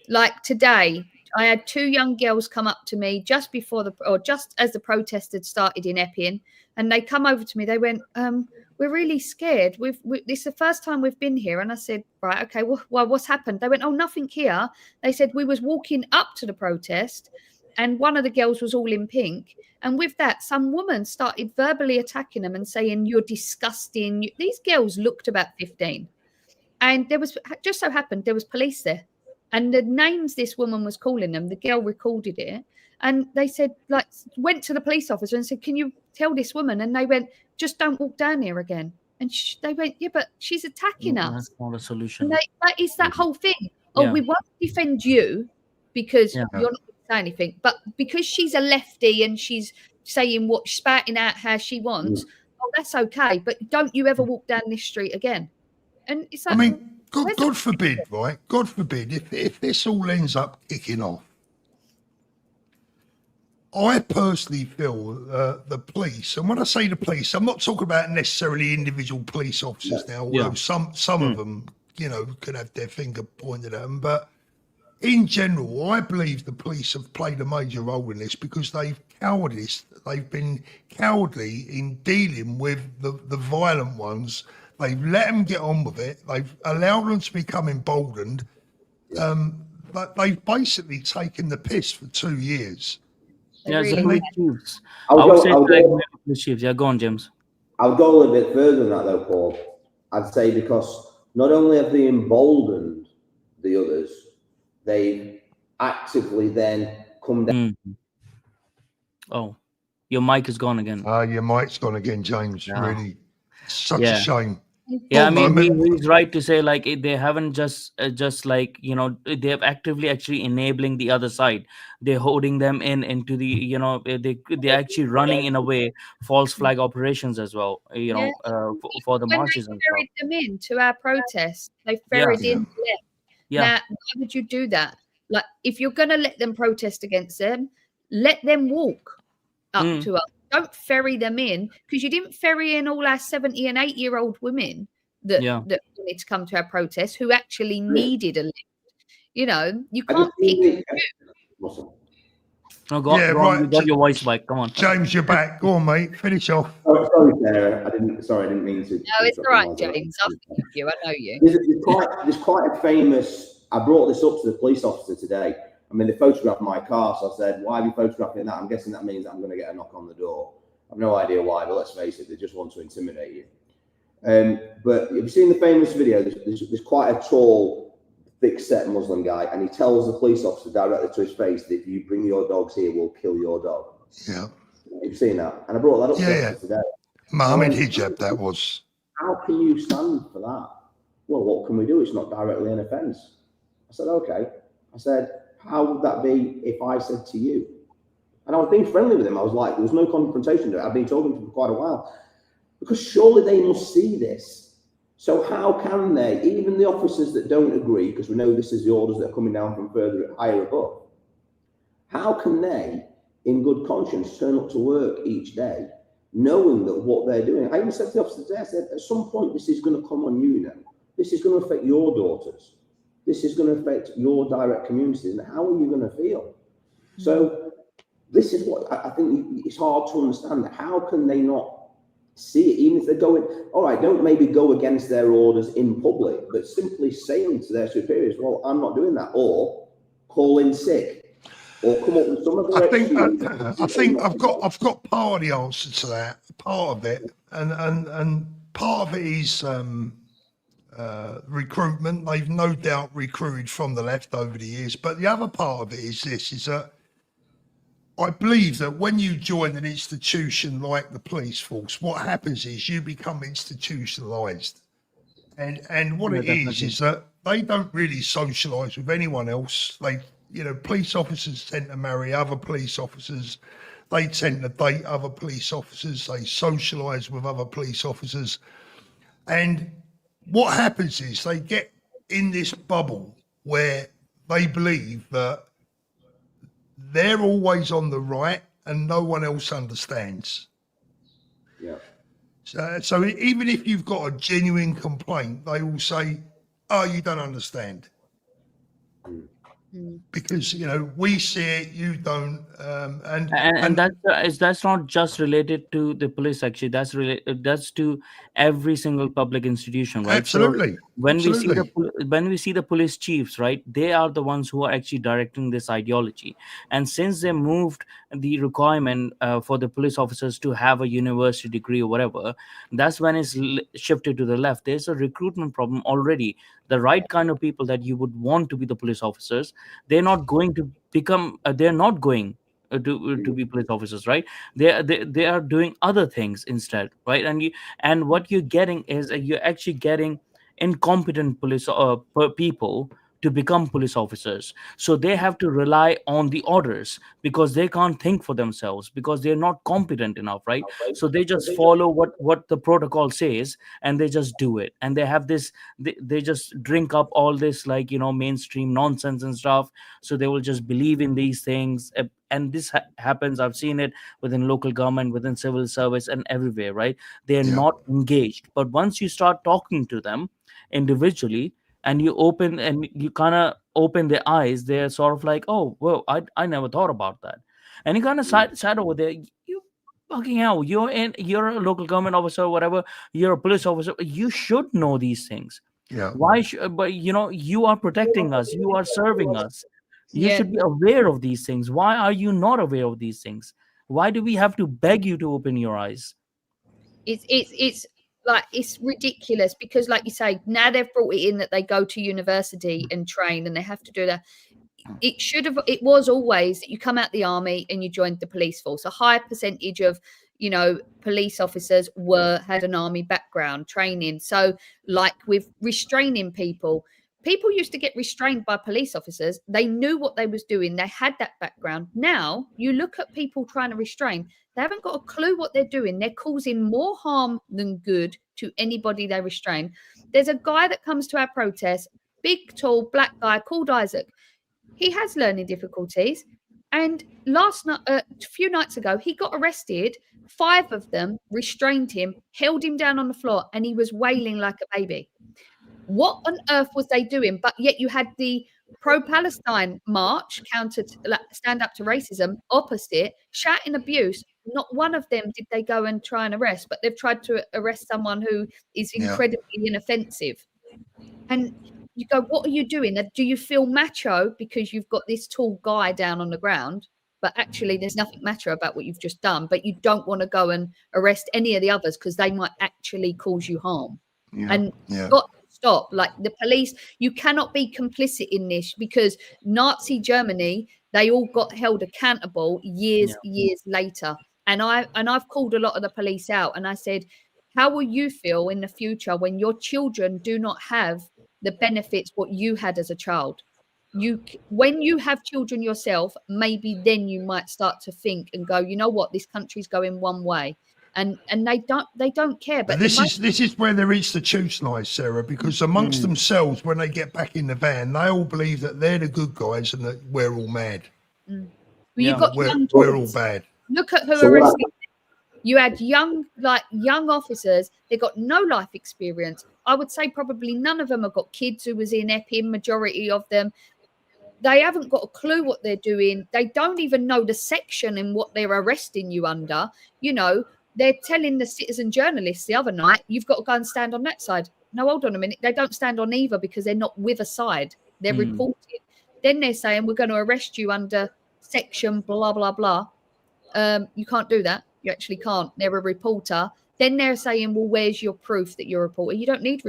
Like today, I had 2 young girls come up to me just as the protest had started in Epping, and they come over to me. They went, "We're really scared. This is the first time we've been here." And I said, "Right, okay. Well, what's happened?" They went, "Oh, nothing here." They said, "We was walking up to the protest, and one of the girls was all in pink, and with that, some woman started verbally attacking them and saying, 'You're disgusting.'" These girls looked about 15, and there was just so happened there was police there. And the names this woman was calling them, the girl recorded it. And they said, like, went to the police officer and said, "Can you tell this woman?" And they went, "Just don't walk down here again." And they went, "Yeah, but she's attacking us." That's not a And solution. that is that whole thing. Oh, Yeah. we won't defend you because Yeah. you're not going to say anything. But because she's a lefty and she's saying spouting out how she wants, oh, that's okay. But don't you ever walk down this street again. And it's I like, mean, God forbid, right? God forbid, if this all ends up kicking off, I personally feel the police, and when I say the police, I'm not talking about necessarily individual police officers now, although some of them, you know, could have their finger pointed at them. But in general, I believe the police have played a major role in this because they've been cowardly in dealing with the violent ones. They've let them get on with it. They've allowed them to become emboldened. But they've basically taken the piss for 2 years. Yeah, it's the really police chiefs. I would I would go- say I would like go- police chiefs. Yeah, go on, James. I would go a little bit further than that, though, Paul. I'd say because not only have they emboldened the others, they actively then come down. Oh, your mic is gone again. Your mic's gone again, James. Yeah. Really, such Yeah. a shame. Yeah, I Go mean, on, man. he's right to say like they haven't just like, you know, they're actively actually enabling the other side. They're holding them into the, you know, they're actually running in a way false flag operations as well, you know, for the when marches they and stuff. ferried them in to our protest, they ferried in left. Yeah. Now, why would you do that? Like, if you're going to let them protest against them, let them walk up to us. Don't ferry them in, because you didn't ferry in all our 70 and 8-year-old women that wanted to come to our protest who actually needed a lift. You know, you can't pick. No, go on. You got your voice back. Come on, James, you're back. Go on, mate. Finish off. Oh, sorry, Sarah. I didn't mean to. No, it's all right, James. I forgive you. I know you. There's quite a famous. I brought this up to the police officer today. I mean, they photographed my car, so I said, "Why are you photographing that?" I'm guessing that means that I'm going to get a knock on the door. I've no idea why, but let's face it, they just want to intimidate you. But have you seen the famous video? There's quite a tall, thick-set Muslim guy, and he tells the police officer directly to his face that if you bring your dogs here, we'll kill your dog. Yeah. You've seen that? And I brought that up to him today. Mohammed Hijab, that was. How can you stand for that? Well, what can we do? It's not directly an offence. I said, okay. I said, how would that be if I said to you? And I was being friendly with him. I was like, there was no confrontation to it. I've been talking to him for quite a while. Because surely they must see this. So how can they, even the officers that don't agree, because we know this is the orders that are coming down from further higher above, how can they, in good conscience, turn up to work each day, knowing that what they're doing? I even said to the officers today, I said, at some point, this is going to come on you now. This is going to affect your daughters. This is going to affect your direct communities. And how are you going to feel? So this is what I think it's hard to understand. How can they not see it, even if they're going, all right, don't maybe go against their orders in public, but simply saying to their superiors, well, I'm not doing that, or call in sick, or come up with some other I think I've got part of the answer to that, part of it, and part of it is recruitment. They've no doubt recruited from the left over the years, but the other part of it is this: is that I believe that when you join an institution like the police force, what happens is you become institutionalized. And what it is that they don't really socialize with anyone else. They, you know, police officers tend to marry other police officers. They tend to date other police officers. They socialize with other police officers. And what happens is they get in this bubble where they believe that they're always on the right and no one else understands. Yeah. So even if you've got a genuine complaint, they will say, "Oh, you don't understand." Because we see it, you don't, And that's not just related to the police. Actually, that's to every single public institution, right? absolutely, So when absolutely, we see the police chiefs, right, they are the ones who are actually directing this ideology. And since they moved the requirement for the police officers to have a university degree or whatever, that's when it's shifted to the left. There's a recruitment problem already. The right kind of people that you would want to be the police officers, they're not going to become they're not going to be police officers, right? They are doing other things instead, right? And what you're getting is you're actually getting incompetent police people to become police officers, so they have to rely on the orders because they can't think for themselves because they're not competent enough, right? So they just follow what the protocol says, and they just do it, and they have this they just drink up all this, like, mainstream nonsense and stuff, so they will just believe in these things. And this happens, I've seen it within local government, within civil service, and everywhere, right? They're Yeah. not engaged. But once you start talking to them individually, and you kind of open their eyes, they're sort of like, oh well, I never thought about that. And you kind of sat over there, you fucking hell, you're a local government officer or whatever, you're a police officer, you should know these things. yeah, Why should, but you are protecting us, you are serving us, you Yeah. should be aware of these things. Why are you not aware of these things? Why do we have to beg you to open your eyes? It's like, it's ridiculous because, like you say, now they've brought it in that they go to university and train and they have to do that. It was always that you come out the army and you joined the police force. A high percentage of police officers had an army background training. So like with restraining people used to get restrained by police officers. They knew what they was doing. They had that background. Now you look at people trying to restrain, they haven't got a clue what they're doing. They're causing more harm than good to anybody they restrain. There's a guy that comes to our protest, big, tall, black guy called Isaac. He has learning difficulties. And last night, a few nights ago, he got arrested. 5 of them restrained him, held him down on the floor, and he was wailing like a baby. What on earth was they doing? But yet you had the pro-Palestine march, stand up to racism, opposite, shouting abuse. Not one of them did they go and try and arrest, but they've tried to arrest someone who is incredibly inoffensive. And you go, what are you doing? Do you feel macho because you've got this tall guy down on the ground? But actually, there's nothing macho about what you've just done. But you don't want to go and arrest any of the others because they might actually cause you harm. yeah, And yeah. got to stop. Like the police, you cannot be complicit in this because Nazi Germany, they all got held accountable years later. And I've called a lot of the police out, and I said, how will you feel in the future when your children do not have the benefits what you had as a child? When you have children yourself, maybe then you might start to think and go, you know what, this country's going one way. And they don't care. But this is where their institution lies, Sarah, because amongst themselves, when they get back in the van, they all believe that they're the good guys and that we're all mad. Well, you've got we're all bad. Look at who arrested. You had young officers. They got no life experience. I would say probably none of them have got kids who was in EPIN. Majority of them, they haven't got a clue what they're doing. They don't even know the section in what they're arresting you under. They're telling the citizen journalists the other night, you've got to go and stand on that side. No, hold on a minute. They don't stand on either because they're not with a side. They're reported. Then they're saying, we're going to arrest you under section blah, blah, blah. You can't do that. You actually can't. They're a reporter. Then they're saying, well, where's your proof that you're a reporter? You don't need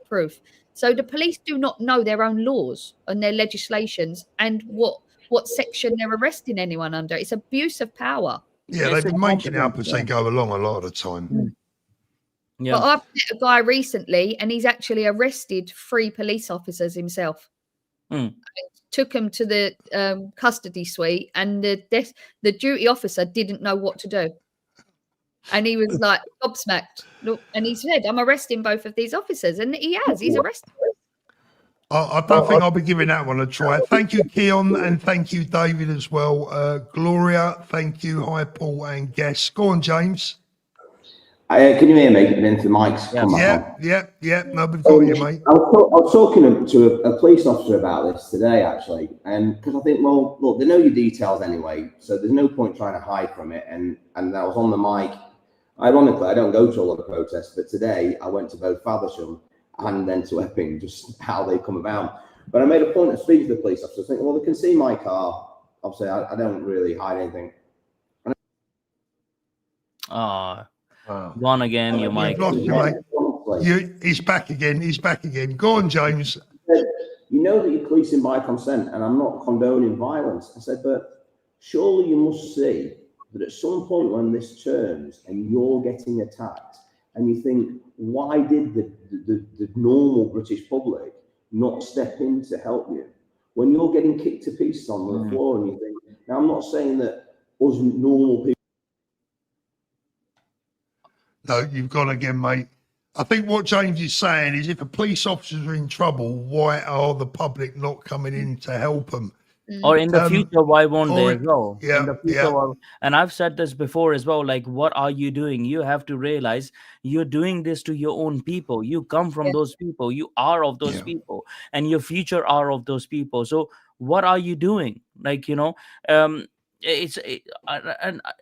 proof. So the police do not know their own laws and their legislations and what section they're arresting anyone under. It's abuse of power. Yeah, they've been making it up as they go along a lot of the time. Yeah. But I've met a guy recently and he's actually arrested 3 police officers himself. Took him to the custody suite and the duty officer didn't know what to do. And he was like gobsmacked. Look, and he said, I'm arresting both of these officers. And he's arrested. I don't think I'll be giving that one a try. Thank you, Keon, and thank you, David, as well. Gloria, thank you. Hi, Paul and guests. Go on, James. Can you hear me? And then the mics come back on. Yeah. No, we've got you, mate. I was talking to a police officer about this today, actually, and because I think, well, look, they know your details anyway, so there's no point trying to hide from it. And I was on the mic. Ironically, I don't go to a lot of protests, but today I went to both Faversham and then to Epping, just how they come about. But I made a point of speaking to the police officer, thinking, well, they can see my car. Obviously, I don't really hide anything. Gone again, your mic. Lost you, mate. He's back again. Go on, James. You know that you're policing by consent, and I'm not condoning violence. I said, but surely you must see that at some point when this turns and you're getting attacked, and you think, why did the normal British public not step in to help you? When you're getting kicked to pieces on the floor, and you think, now I'm not saying that us normal people. No, you've gone again, mate. I think what James is saying is if a police officers are in trouble, why are the public not coming in to help them? Or in the future, why won't they as well? Yeah, in the future, and I've said this before as well, like, what are you doing? You have to realize you're doing this to your own people. You come from those people. You are of those people, and your future are of those people. So what are you doing? Like, and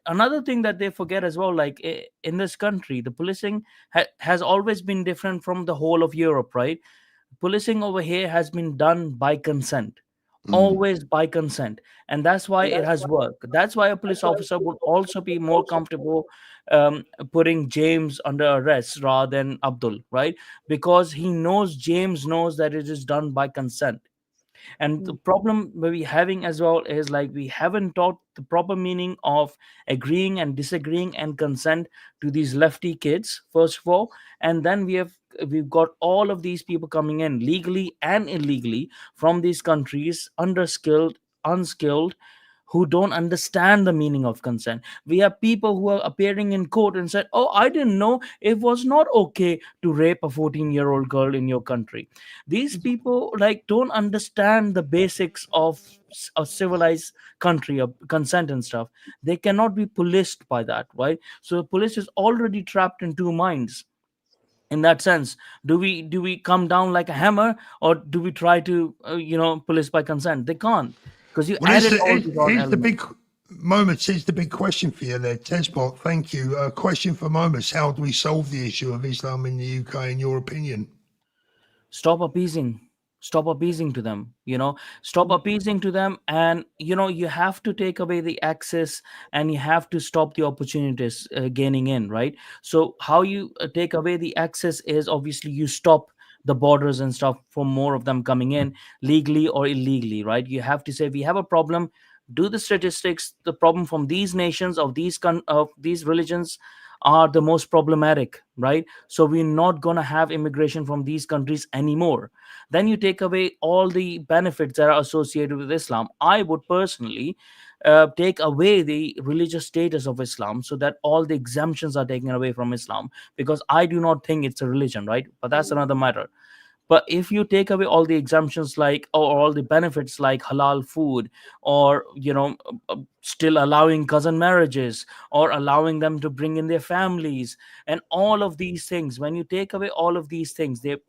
another thing that they forget as well, like in this country, the policing has always been different from the whole of Europe, right? Policing over here has been done by consent, always by consent, and that's why it has worked. That's why a police officer would also be more comfortable putting James under arrest rather than Abdul, right? Because James knows that it is done by consent. And the problem we're having as well is, like, we haven't taught the proper meaning of agreeing and disagreeing and consent to these lefty kids, first of all. And then we've got all of these people coming in legally and illegally from these countries, underskilled, unskilled, who don't understand the meaning of consent. We have people who are appearing in court and said, oh, I didn't know it was not okay to rape a 14-year-old girl in your country. These people, like, don't understand the basics of a civilized country, of consent and stuff. They cannot be policed by that, right? So the police is already trapped in two minds. In that sense, do we come down like a hammer, or do we try to police by consent? They can't, because you added all these here's the big moments. Here's the big question for you there, Tesbot. Thank you. Question for moments: how do we solve the issue of Islam in the UK, in your opinion? Stop appeasing to them. Stop appeasing to them, and you have to take away the access, and you have to stop the opportunities gaining in, right? So how you take away the access is, obviously, you stop the borders and stuff for more of them coming in, legally or illegally, right? You have to say, we have a problem, do the statistics. The problem from these nations, of these religions, are the most problematic, right? So we're not going to have immigration from these countries anymore. Then you take away all the benefits that are associated with Islam. I would personally take away the religious status of Islam, so that all the exemptions are taken away from Islam, because I do not think it's a religion, right? But that's another matter. But if you take away all the exemptions, like, or all the benefits, like halal food, or still allowing cousin marriages, or allowing them to bring in their families, and all of these things, when you take away all of these things, the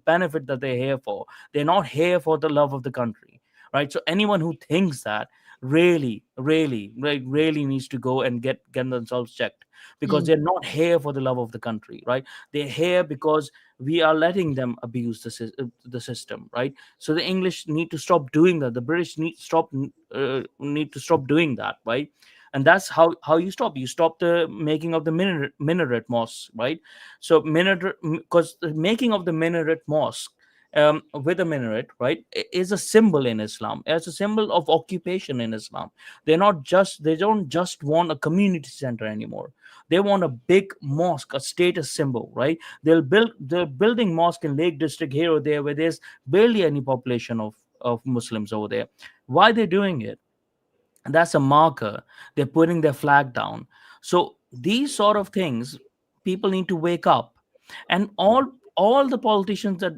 benefit that they're here for, they're not here for the love of the country, right? So anyone who thinks that really needs to go and get themselves checked, because they're not here for the love of the country, right? They're here because we are letting them abuse the system, right? So the English need to stop doing that. The British need to stop doing that, right? And that's how you stop the making of the minaret mosque, right? So because the making of the minaret mosque, with a minaret, right, is a symbol in Islam. It's a symbol of occupation in Islam. They don't just want a community center anymore. They want a big mosque, a status symbol, right? They're building mosque in Lake District here or there, where there's barely any population of Muslims over there. Why they're doing it? And that's a marker. They're putting their flag down. So these sort of things, people need to wake up. And all the politicians that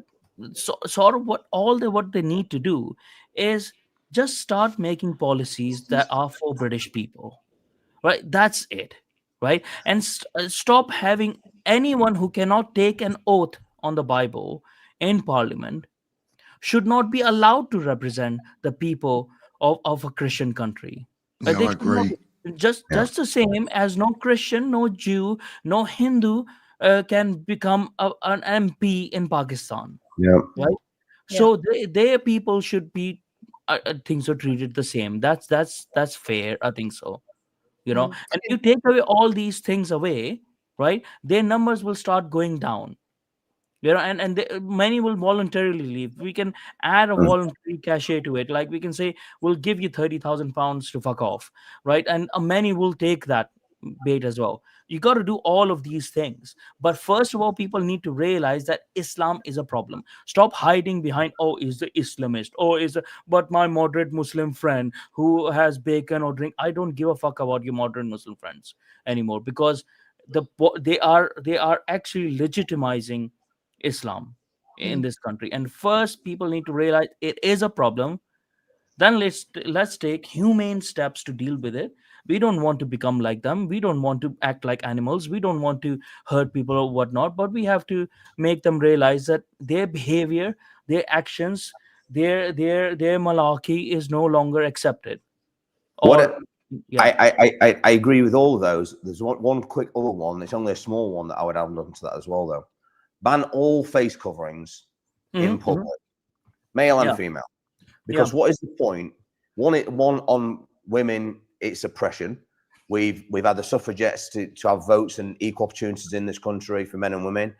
sort of what they need to do is just start making policies that are for British people, right? That's it, right? And stop having anyone who cannot take an oath on the Bible in Parliament should not be allowed to represent the people of a Christian country. Yeah, They I should not agree. Yeah. just the same as no Christian, no Jew, no Hindu can become an MP in Pakistan, Yeah. right? Yeah. So their people should be, I think so, treated the same. That's fair. I think so. Mm. And you take away all these things away, right? Their numbers will start going down. And many will voluntarily leave. We can add a Mm. voluntary cachet to it, like we can say we'll give you 30,000 pounds to fuck off, right? And many will take that bait as well. You got to do all of these things, but first of all, people need to realize that Islam is a problem. Stop hiding behind, oh, is the Islamist, oh, but my moderate Muslim friend who has bacon or drink. I don't give a fuck about your moderate Muslim friends anymore, because they are actually legitimizing Islam in Mm. this country. And first, people need to realize it is a problem. Then let's take humane steps to deal with it. We don't want to become like them. We don't want to act like animals. We don't want to hurt people or whatnot. But we have to make them realize that their behavior, their actions, their malarkey is no longer accepted. What Or yeah. I agree with all of those. There's one quick other one. It's only a small one that I would add on to that as well, though. Ban all face coverings in Mhm, public, male and yeah, female. Because what is the point? One on women, it's oppression. We've had the suffragettes to have votes and equal opportunities in this country for men and women.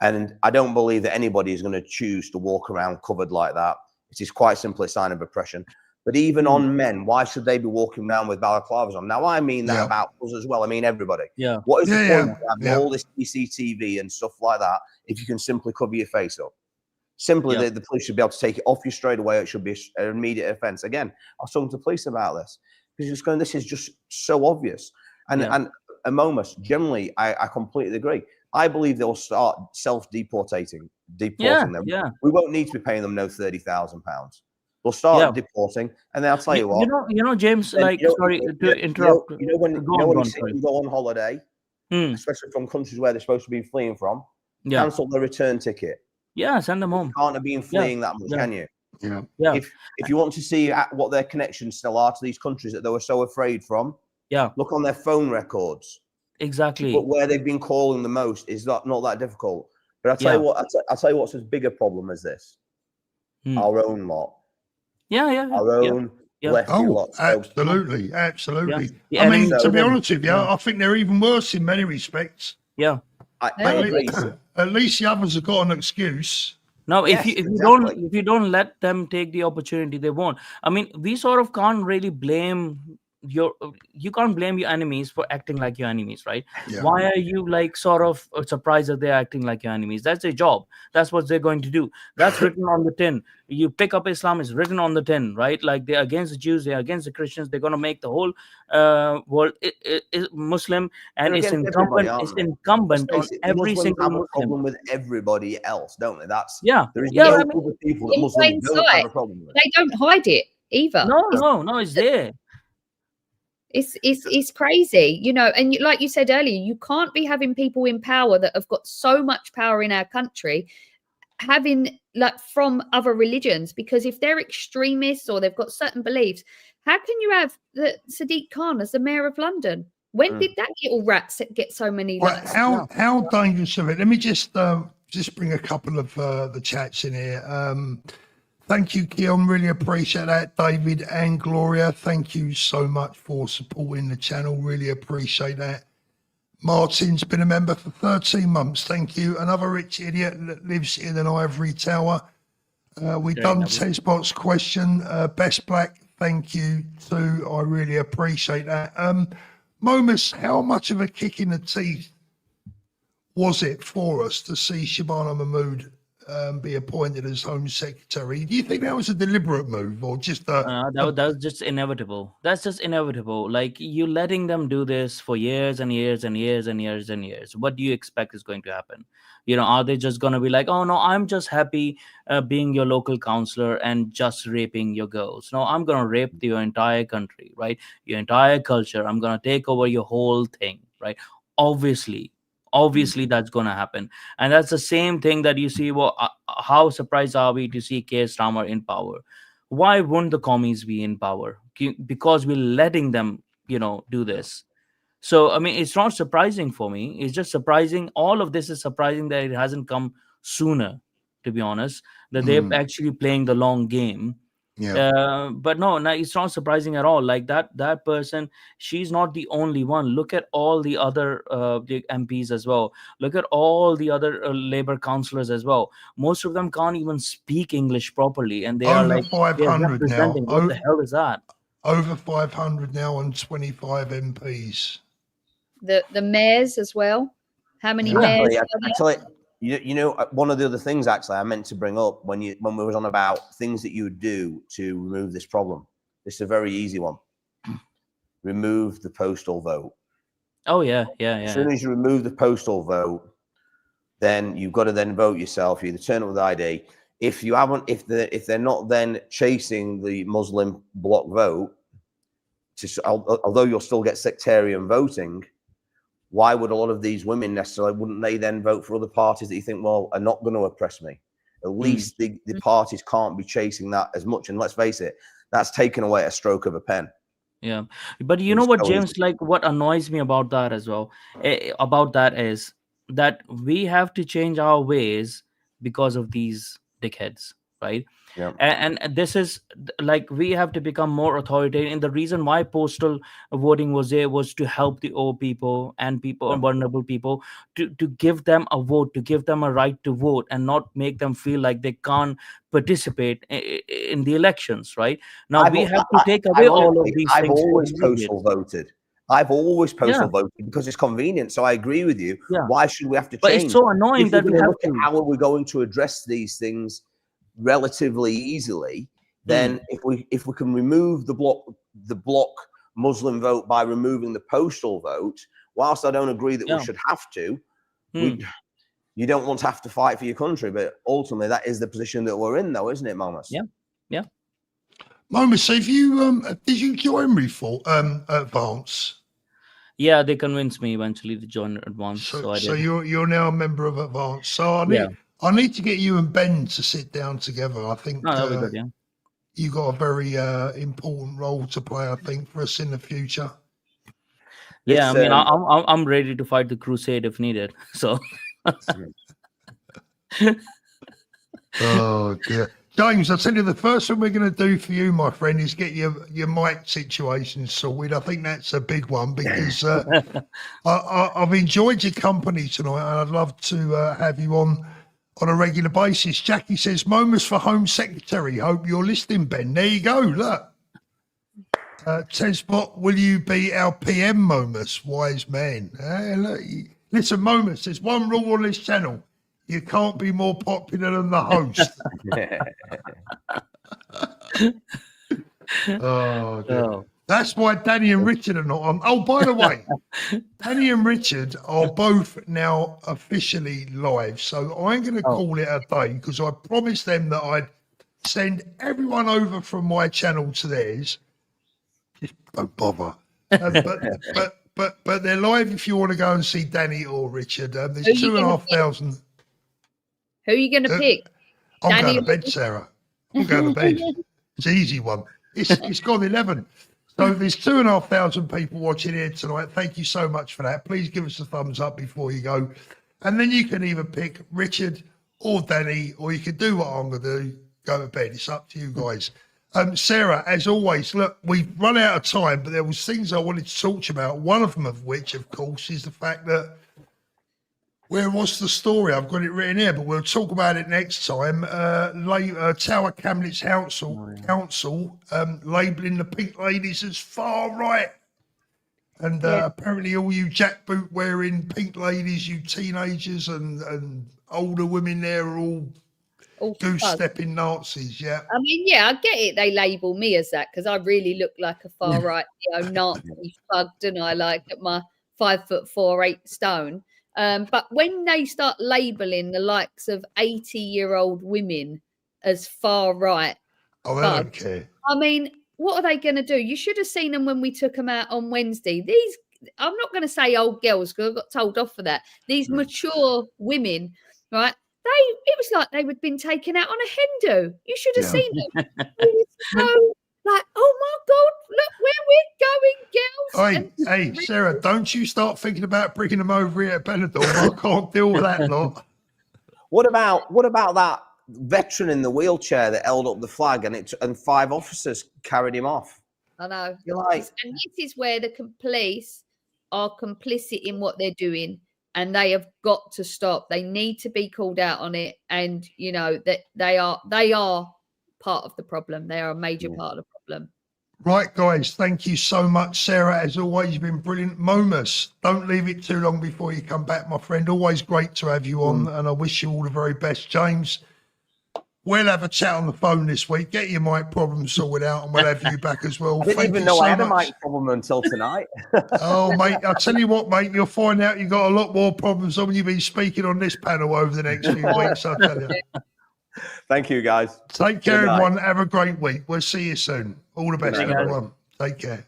And I don't believe that anybody is going to choose to walk around covered like that. It is quite simply a sign of oppression. But even on men, why should they be walking around with balaclavas on? Now, I mean that about us as well. I mean everybody. yeah, What is the Yeah, point of having all this CCTV and stuff like that if you can simply cover your face up? Simply, yeah, the police should be able to take it off you straight away. It should be an immediate offence. Again, I was talking to the police about this because it's going. This is just so obvious. And yeah, and Amomus, generally, I completely agree. I believe they'll start deporting yeah, them. yeah. We won't need to be paying them no £30,000. We'll start deporting, and then I'll tell you what. James, Then, like, sorry to interrupt. when Go on, you see them go on holiday, especially from countries where they're supposed to be fleeing from, Yeah, cancel the return ticket. yeah, send them home. Can't have been fleeing that much, yeah. can you? Yeah. Yeah, If you want to see what their connections still are to these countries that they were so afraid from, yeah, look on their phone records. exactly. But where they've been calling the most is not that difficult. But I'll tell you what. I'll tell you what's as big a problem as this. Our own lot. Yeah. Our own lefty lot. So, Absolutely. The I mean, enemy to be within. honest with you, I think they're even worse in many respects. Yeah. I At agree. At least the others have got an excuse. Now, Yes, if exactly. you don't let them take the opportunity, they won't. I mean, we sort of can't really blame you can't blame your enemies for acting like your enemies, right? Yeah. Why are you like sort of surprised that they're acting like your enemies? That's their job. That's what they're going to do. That's written on the tin. You pick up Islam, is written on the tin, right? Like they're against the Jews, they're against the Christians. They're going to make the whole world Muslim, and They're it's against everybody, incumbent Let's on face it, every Muslims single have a Muslim. problem with everybody else, don't they? There is Yeah, no I mean, group of people that in Muslims plain don't sight. have a problem with. They don't hide it either. no, it's there. It's crazy, and like you said earlier, you can't be having people in power that have got so much power in our country having like from other religions, because if they're extremists or they've got certain beliefs, how can you have the Sadiq Khan as the mayor of London? When did that little rat get so many likes? How dangerous of it? Let me just bring a couple of the chats in here. Thank you, Keon. Really appreciate that. David and Gloria, thank you so much for supporting the channel. Really appreciate that. Martin's been a member for 13 months. Thank you. Another rich idiot that lives in an ivory tower. We done Tezbot's question. Best Black, thank you too. I really appreciate that. Momus, how much of a kick in the teeth was it for us to see Shabana Mahmood be appointed as Home Secretary. Do you think that was a deliberate move or just That was just inevitable. That's just inevitable. Like, you letting them do this for years and years and years and years and years. What do you expect is going to happen? Are they just going to be like, oh no, I'm just happy being your local counselor and just raping your girls? No, I'm going to rape your entire country, right? Your entire culture. I'm going to take over your whole thing, right? Obviously that's going to happen. And that's the same thing that you see. Well, how surprised are we to see Keir Starmer in power? Why wouldn't the commies be in power? Because we're letting them do this. So I mean, it's not surprising for me. It's just surprising. All of this is surprising that it hasn't come sooner, to be honest, that they're actually playing the long game. But no, it's not surprising at all. Like that person, she's not the only one. Look at all the other the MPs as well. Look at all the other Labour councillors as well. Most of them can't even speak English properly, and they are over like, they're 500 now? representing. What the hell is that? Over 500 now on 25 MPs. The mayors as well. How many Yeah. mayors? Actually, one of the other things actually I meant to bring up when we was on about things that you would do to remove this problem. This is a very easy one. Remove the postal vote. Oh yeah. As soon as you remove the postal vote, then you've got to then vote yourself. You either turn up with ID. If they're not then chasing the Muslim bloc vote, although you'll still get sectarian voting, why would a lot of these women wouldn't they then vote for other parties that you think, well, are not going to oppress me? At least the parties can't be chasing that as much. And let's face it, that's taken away at a stroke of a pen. Yeah. But you know what, James, like what annoys me about that as well, about that is that we have to change our ways because of these dickheads, right? Yeah. And this is like, we have to become more authoritarian. And the reason why postal voting was there was to help the old people and vulnerable people, to give them a vote, to give them a right to vote, and not make them feel like they can't participate in the elections, right? Now we have to take away all of these I've things. always postal voted. I've always postal voted because it's convenient. So I agree with you. Yeah. Why should we have to change? But it's so annoying that we have to. How are we going to address these things relatively easily? Then if we can remove the bloc Muslim vote by removing the postal vote, whilst I don't agree that we should have to, you don't want to have to fight for your country, but ultimately that is the position that we're in, though, isn't it, Momus? Yeah. Momus, have you did you join Advance? Yeah, they convinced me eventually to join Advance. So I did. So you're now a member of Advance. So I need to get you and Ben to sit down together. I think that'll be good, you got a very important role to play, I think, for us in the future. Yeah, I mean, I'm ready to fight the crusade if needed. So. Oh dear. James, I'll tell you, the first thing we're going to do for you, my friend, is get your mic situation sorted. I think that's a big one because I've enjoyed your company tonight, and I'd love to have you on a regular basis. Jackie says, Momus for Home Secretary. Hope you're listening, Ben. There you go. Look. Tesbot, will you be our PM, Momus? Wise man. Look, listen, Momus, there's one rule on this channel. You can't be more popular than the host. Oh, dear. That's why Danny and Richard are not on. Oh, by the way, Danny and Richard are both now officially live. So I'm going to call it a day because I promised them that I'd send everyone over from my channel to theirs. Just don't bother. But they're live if you want to go and see Danny or Richard. There's 2,500. Who are you going to pick? I'm going to bed, Sarah. I'm going to bed. It's an easy one. It's gone 11. So there's 2,500 people watching here tonight. Thank you so much for that. Please give us a thumbs up before you go. And then you can either pick Richard or Danny, or you can do what I'm going to do, go to bed. It's up to you guys. Sarah, as always, look, we've run out of time, but there was things I wanted to talk to you about. One of them of which, of course, is the fact that where was the story? I've got it written here, but we'll talk about it next time. Tower Hamlets Council labelling the pink ladies as far right. And apparently all you jackboot wearing pink ladies, you teenagers and older women there are all All goose fuzz. stepping Nazis. Yeah. I mean, yeah, I get it. They label me as that because I really look like a far right, Nazi fug, don't I? Like at my 5'4", 8 stone. But when they start labeling the likes of 80-year-old women as far right, Oh, they don't care. I mean, what are they going to do? You should have seen them when we took them out on Wednesday. These, I'm not going to say old girls because I got told off for that. These mature women, right? It was like they had been taken out on a hen do. You should have seen them. They were so like, oh my God, look where we're going, girls. Hey, Sarah, don't you start thinking about bringing them over here at Benidorm. I can't deal with that lot. What about that veteran in the wheelchair that held up the flag and 5 officers carried him off? I know. You're like, and this is where the police are complicit in what they're doing, and they have got to stop. They need to be called out on it, and you know that they are part of the problem. They are a major part of the problem. Right, guys, thank you so much, Sarah. As always, you've been brilliant. Momus, don't leave it too long before you come back, my friend. Always great to have you on, and I wish you all the very best. James, we'll have a chat on the phone this week. Get your mic problem sorted out, and we'll have you back as well. I didn't even know I had a mic problem until tonight. Oh, mate, I'll tell you what, mate, you'll find out you've got a lot more problems than when you've been speaking on this panel over the next few weeks, I'll tell you. Thank you, guys. Take care, everyone. Have a great week. We'll see you soon. All the best, everyone. Take care.